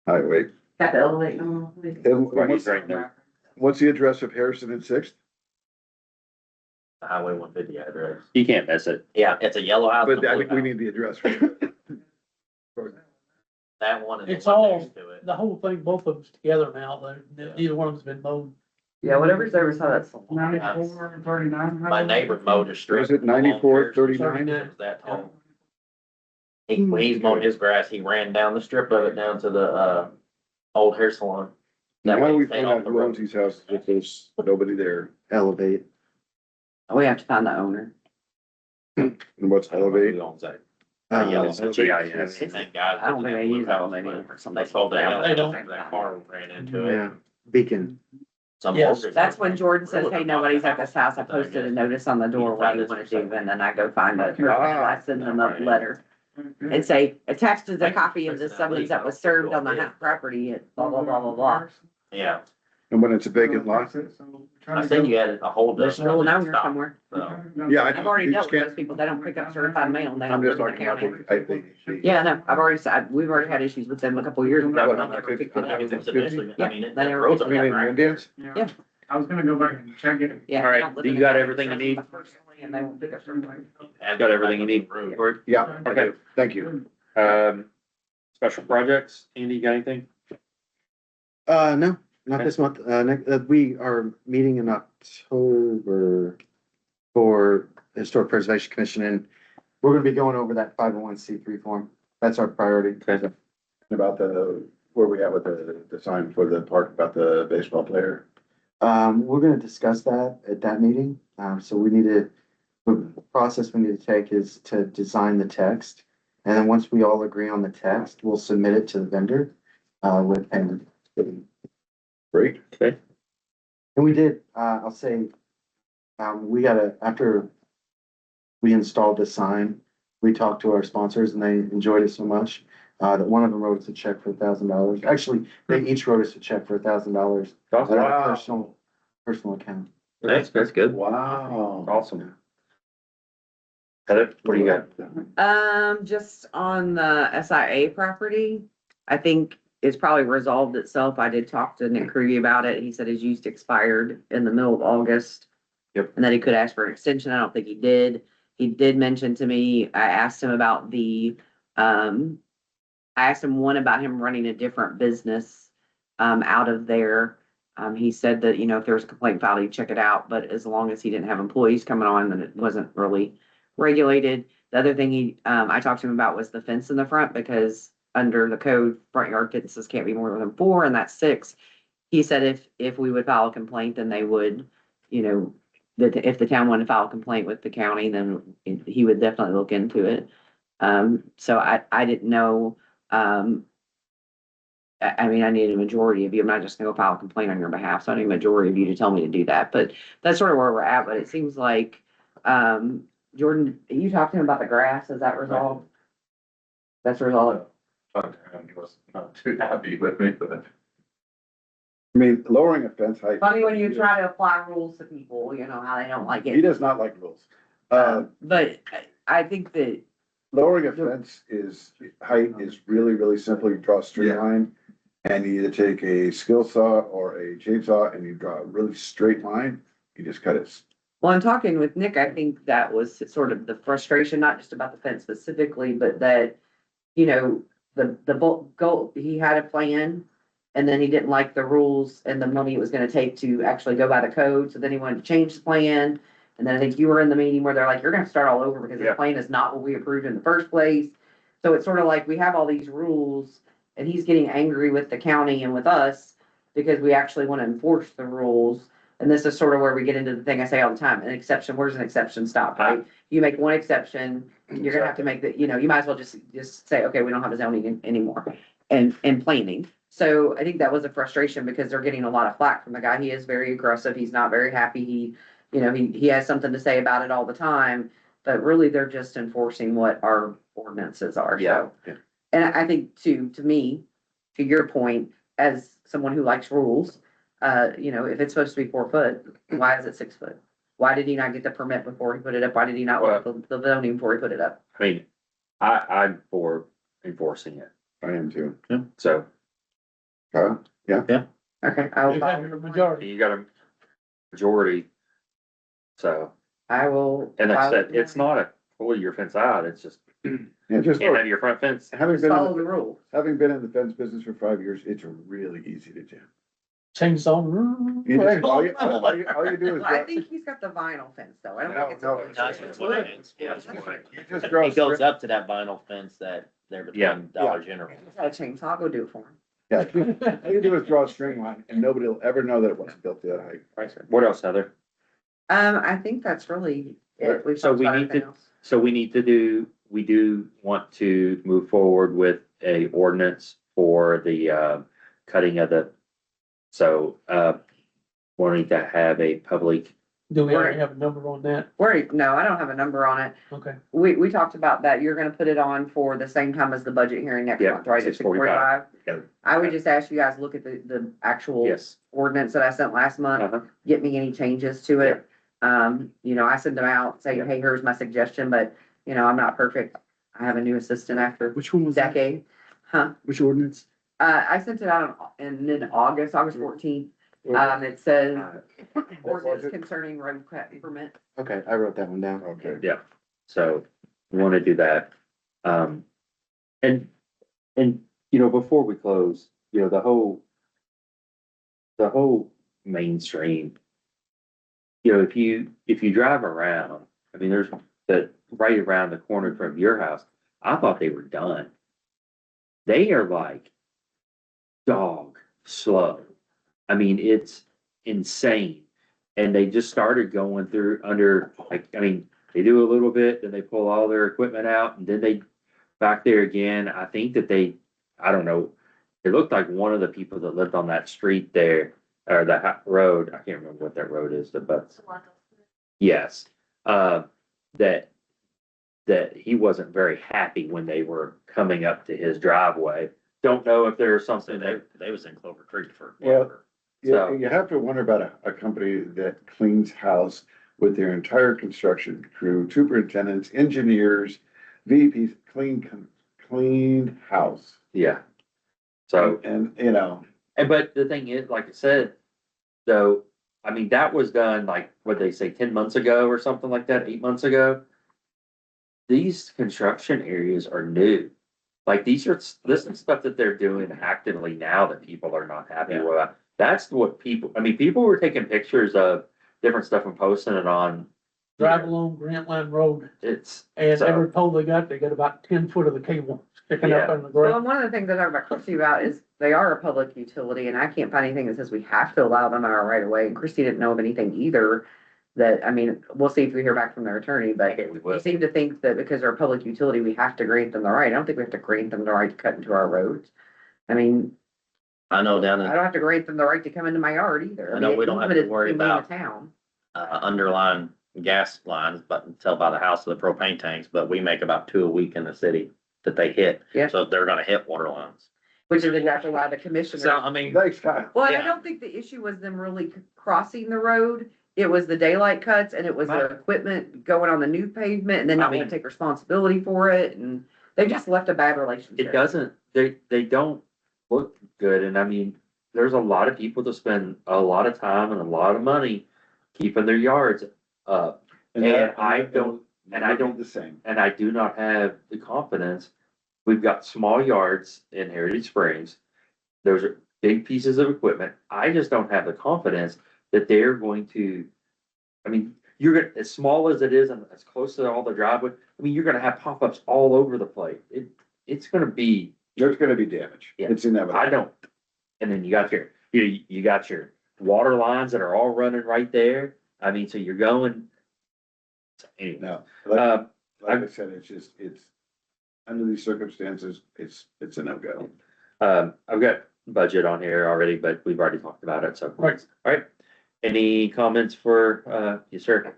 S3: Highway.
S6: Got the elevator on.
S3: And
S2: Right,
S3: what's,
S2: he's right there.
S3: what's the address of Harrison and Sixth?
S13: The Highway 150 address.
S2: You can't miss it.
S13: Yeah, it's a yellow house. and
S3: But
S13: a
S3: I
S13: blue
S3: think we
S13: house.
S3: need the address. for it.
S13: That one and the
S4: It's
S13: one
S4: all-
S13: next to it.
S4: The whole thing, both of them's together now. Neither one of them's been mowed.
S6: Yeah, whatever's there is how that's.
S5: 9439.
S13: My neighbor mowed his strip.
S3: Is it 9439?
S4: 39?
S13: It was that tall. When he's mowing his grass, he ran down the strip of it down to the, old hair salon. That
S3: How
S13: way
S3: do
S13: he
S3: we
S13: stayed
S3: find
S13: off
S3: out
S13: the
S3: who
S13: road.
S3: owns these houses if there's nobody there?
S8: Elevate.
S6: We have to find the owner.
S3: And what's
S13: I don't know
S3: elevate?
S13: who owns that.
S8: Uh,
S2: It's a GIS.
S13: Thank God.
S6: I don't think they use that one
S13: They
S6: anymore.
S13: sold that.
S4: They don't.
S13: That car ran into it.
S8: Yeah, Beacon.
S13: Some
S4: Yes.
S13: mortgage-
S6: That's when Jordan says, hey, nobody's at this house. I posted a notice on the door, what do you wanna do? And then I go find it. I send them a letter and say, attached is a copy of the summons that was served on the property at blah, blah, blah, blah, blah.
S13: Yeah,
S3: And when it's a vacant lot,
S13: I think you had a hold
S6: There's
S13: of.
S6: no one out here somewhere.
S3: yeah,
S6: I've already
S3: you
S6: dealt
S3: just
S6: with
S3: can't,
S6: those people. They don't pick up certified mail and they
S3: I'm
S6: don't
S3: just
S6: live in the
S3: talking about,
S6: county.
S3: the.
S6: Yeah, no, I've already said, we've already had issues with them a couple of years ago. and I never picked it up.
S13: I mean,
S6: Yeah,
S13: it-
S6: they never
S13: roads
S6: picked
S13: are
S6: it
S3: I mean,
S6: up.
S3: Indians?
S5: Yeah. I was gonna go back and check it.
S6: Yeah.
S12: All right,
S6: they don't live
S12: do
S6: in
S12: you
S6: the
S12: got
S6: county.
S12: everything you need?
S6: And they won't pick up certified.
S12: Got everything you need for it?
S3: Yeah, I
S12: Okay.
S3: do. Thank you.
S12: Special projects, Andy, you got anything?
S8: No, not this month. We are meeting in October for the Historic Preservation Commission, and we're gonna be going over that 501(c)(3) form. That's our priority.
S12: Okay.
S3: About where we at with the sign for the park, about the baseball player.
S8: We're gonna discuss that at that meeting. So the process we need to take is to design the text. And then once we all agree on the text, we'll submit it to the vendor, with payment.
S3: Great.
S12: Okay.
S8: And we did, I'll say, after we installed the sign, we talked to our sponsors and they enjoyed it so much, that one of them wrote us a check for $1,000. Actually, they each wrote us a check for $1,000 on our personal account.
S12: That's good.
S3: Wow.
S12: Awesome. Heather, what do you got?
S6: Just on the SIA property, I think it's probably resolved itself. I did talk to Nick Creedy about it. He said his use expired in the middle of August.
S12: Yep.
S6: And that he could ask for an extension. I don't think he did. He did mention to me, I asked him about I asked him one about him running a different business, out of there. He said that, if there was a complaint filed, he'd check it out, but as long as he didn't have employees coming on, then it wasn't really regulated. The other thing I talked to him about was the fence in the front, because under the code, front yard fences can't be more than 4, and that's 6. He said if we would file a complaint, then they would, that if the town wanted to file a complaint with the county, then he would definitely look into it. So I didn't know, I mean, I need a majority of you. I'm not just gonna go file a complaint on your behalf, so I need a majority of you to tell me to do that, but that's sort of where we're at, but it seems like, Jordan, you talked to him about the grass, is that resolved? That's resolved.
S10: He was not too happy with me, but.
S3: I mean, lowering a fence height.
S6: Funny when you try to apply rules to people, how they don't like
S3: He
S6: it.
S3: does not like rules.
S6: But I think that,
S3: Lowering a fence height is really, really simple. You draw a straight line. And you either take a skill saw or a chainsaw and you draw a really straight line, you just cut it.
S6: well, I'm talking with Nick, I think that was sort of the frustration, not just about the fence specifically, but that, the bulk goal, he had a plan. And then he didn't like the rules and the money it was gonna take to actually go by the code, so then he wanted to change the plan. And then I think you were in the meeting where they're like, you're gonna start all over because this plan is not what we approved in the first place. So it's sort of like, we have all these rules and he's getting angry with the county and with us because we actually wanna enforce the rules. And this is sort of where we get into the thing I say all the time, an exception, where's an exception stop, right? You make one exception, you're gonna have to make the, you might as well just say, okay, we don't have a zoning anymore and planning. So I think that was a frustration because they're getting a lot of flack from the guy. He is very aggressive. He's not very happy. He has something to say about it all the time, but really they're just enforcing what our ordinances are.
S12: Yeah.
S6: So, and I think to me, to your point, as someone who likes rules, if it's supposed to be 4 foot, why is it 6 foot? Why did he not get the permit before he put it up? Why did he not work the zoning before he put it up?
S12: I mean, I'm for enforcing it,
S3: I am too.
S12: so
S6: Okay, I
S4: You have your majority.
S12: you got a majority. So,
S6: will.
S12: and like I
S6: file
S12: said,
S6: it
S12: it's not a pull your fence out, it's just,
S3: Yeah, just,
S12: can't have your front fence.
S3: having
S6: Just
S3: been,
S6: follow the rules.
S3: having been in the fence business for 5 years, it's really easy to do.
S4: Chainsaw.
S3: You just, all you do is,
S6: I think he's got the vinyl fence though. I don't think it's.
S3: No,
S6: a-
S13: No, it's wood. Yeah, it's wood.
S3: you just draw.
S13: It goes up to that vinyl fence that they're
S12: Yeah.
S13: between Dollar General.
S6: He's got a chainsaw, I'll go do it for him.
S3: Yeah, all you do is draw a string line and nobody will ever know that it wasn't built to that height.
S12: What else, Heather?
S6: I think that's really it. We've
S12: So
S6: talked
S12: we
S6: about
S12: need
S6: everything
S12: to-
S6: else.
S12: So we do want to move forward with a ordinance for the, cutting of the, so, wanting to have a public,
S4: Do we already have a number on that?
S6: No, I don't have a number on it.
S4: Okay.
S6: We talked about that. You're gonna put it on for the same time as the budget hearing next
S12: Yeah,
S6: month, right? At
S12: 6:45.
S6: 6:45? I would just ask you guys, to look at the actual
S12: yes.
S6: ordinance that I sent last month,
S12: Uh-huh.
S6: get me any changes to it. I send them out, say, hey, here's my suggestion, but, I'm not perfect. I have a new assistant after
S8: Which one was that?
S6: decade. Huh?
S8: Which ordinance?
S6: I sent it out in mid-August, August 14th. It says ordinance concerning road permit.
S8: Okay, I wrote that one down.
S3: Okay.
S12: Yeah, so we want to do that. And, before we close, the whole mainstream, if you drive around, I mean, there's that right around the corner from your house, I thought they were done. They are like dog slow. I mean, it's insane. And they just started going through they do a little bit, then they pull all their equipment out, and then they back there again. I think that I don't know, it looked like one of the people that lived on that street there, or the road, I can't remember what that road is, but yes, that he wasn't very happy when they were coming up to his driveway. Don't know if there's something that,
S13: They was in Clover Creek for.
S3: Well,
S12: So-
S3: you have to wonder about a company that cleans house with their entire construction crew, superintendents, engineers, VPs, clean house.
S12: yeah. So,
S3: And,
S12: but the thing is, like I said, though, I mean, that was done like, what they say, 10 months ago or something like that, 8 months ago. These construction areas are new. Like this is stuff that they're doing actively now that people are not happy with. That's what people were taking pictures of different stuff and posting it on.
S4: Drive along Grant Line Road,
S12: It's,
S4: and
S12: So-
S4: every pole they got about 10 foot of the cable sticking up
S12: Yeah.
S4: on the
S6: Well,
S4: ground.
S6: and one of the things I talked about Christie about is they are a public utility, and I can't find anything that says we have to allow them in our right of way. And Christie didn't know of anything either we'll see if we hear back from their attorney, but
S12: Okay, we
S6: they
S12: will.
S6: seem to think that because they're a public utility, we have to grant them the right. I don't think we have to grant them the right to cut into our roads. I mean,
S13: I know down
S6: I
S13: in,
S6: don't have to grant them the right to come into my yard either.
S13: I know
S6: mean,
S13: we don't have
S6: even
S13: to worry
S6: if we live in a
S13: about-
S6: Town.
S13: underlying gas lines, but until by the house of the propane tanks, but we make about 2 a week in the city that they hit.
S6: Yeah.
S13: So they're gonna hit water lines.
S6: Which is exactly why the commissioner.
S13: So, I mean,
S3: thanks, Kyle.
S6: Well, and I
S13: Yeah.
S6: don't think the issue was them really crossing the road. It was the daylight cuts and it was the equipment going on the new pavement and then not
S12: I
S6: wanting
S12: mean-
S6: to take responsibility for it. And they just left a bad relationship.
S12: It doesn't, they don't look good. And I mean, there's a lot of people that spend a lot of time and a lot of money keeping their yards up. I don't
S3: The same.
S12: And I do not have the confidence. We've got small yards in Heritage Springs. Those are big pieces of equipment. I just don't have the confidence that they're going to, I mean, you're gonna, as small as it is and as close to all the driveway, I mean, you're gonna have pop-ups all over the place. It's gonna be,
S3: There's gonna be damage.
S12: Yeah.
S3: It's inevitable.
S12: I don't. And then you got your water lines that are all running right there. I mean, so you're going. Anyway,
S3: No,
S12: um,
S3: like I said, it's, under these circumstances, it's a no-go.
S12: I've got budget on here already, but we've already talked about it, so.
S4: Right.
S12: All right. Any comments for, yes, sir?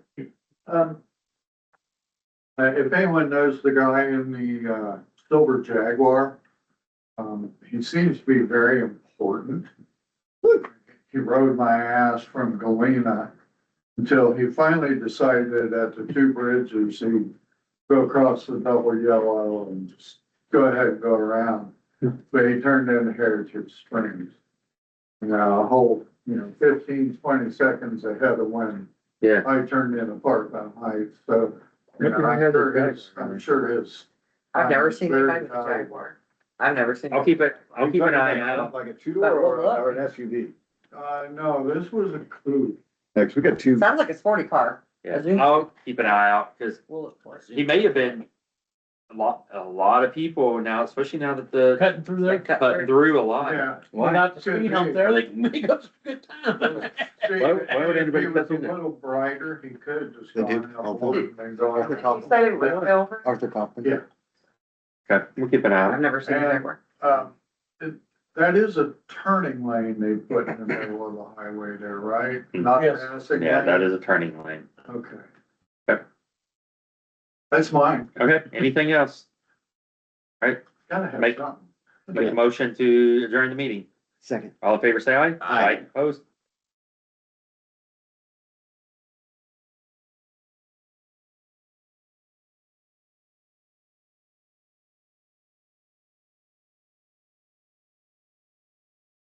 S14: If anyone knows the guy in the, silver Jaguar, he seems to be very important. He rode my ass from Galena until he finally decided at the two bridges, he'd go across the double yellow and just go ahead and go around. But he turned into Heritage Springs. A whole, 15, 20 seconds ahead of when
S12: Yeah.
S14: I turned in apartment heights, so.
S4: Look at how
S14: I'm sure his.
S6: I've never seen
S14: very
S6: anybody with a
S14: valuable.
S6: Jaguar. I've never seen.
S12: I'll keep an eye out.
S3: Like a two-door or an SUV.
S14: No, this was a coupe.
S3: Next, we got two.
S6: Sounds like a sporty car.
S12: Yeah, I'll keep an eye out because
S6: We'll look for it.
S12: he may have been a lot of people now, especially now that the
S4: Cutting through there,
S12: cutting through a lot.
S14: Yeah.
S4: without the speed hump there, they can make up some good time.
S14: See,
S3: Why would anybody
S14: if he was
S3: cut through
S14: a
S3: there?
S14: little brighter, he could just
S8: They
S14: gone
S8: did.
S14: up and then go
S8: Arthur
S14: on.
S8: Coffin.
S6: You said it was Silver?
S8: Arthur Coffin.
S14: Yeah.
S12: Okay, we'll keep an eye
S6: I've
S12: out.
S6: never seen a
S14: And-
S6: Jaguar.
S14: Um, That is a turning lane they put in the middle of the highway there, right? Not
S4: Yes.
S14: passing
S2: Yeah, that
S14: lane?
S2: is a turning lane.
S14: Okay.
S2: Okay.
S14: That's mine.
S2: Okay, anything else?
S14: Gotta have
S2: Make-
S14: something.
S2: Make a motion to adjourn the meeting.
S8: Second.
S2: All in favor, say aye.
S8: Aye.
S2: Opposed?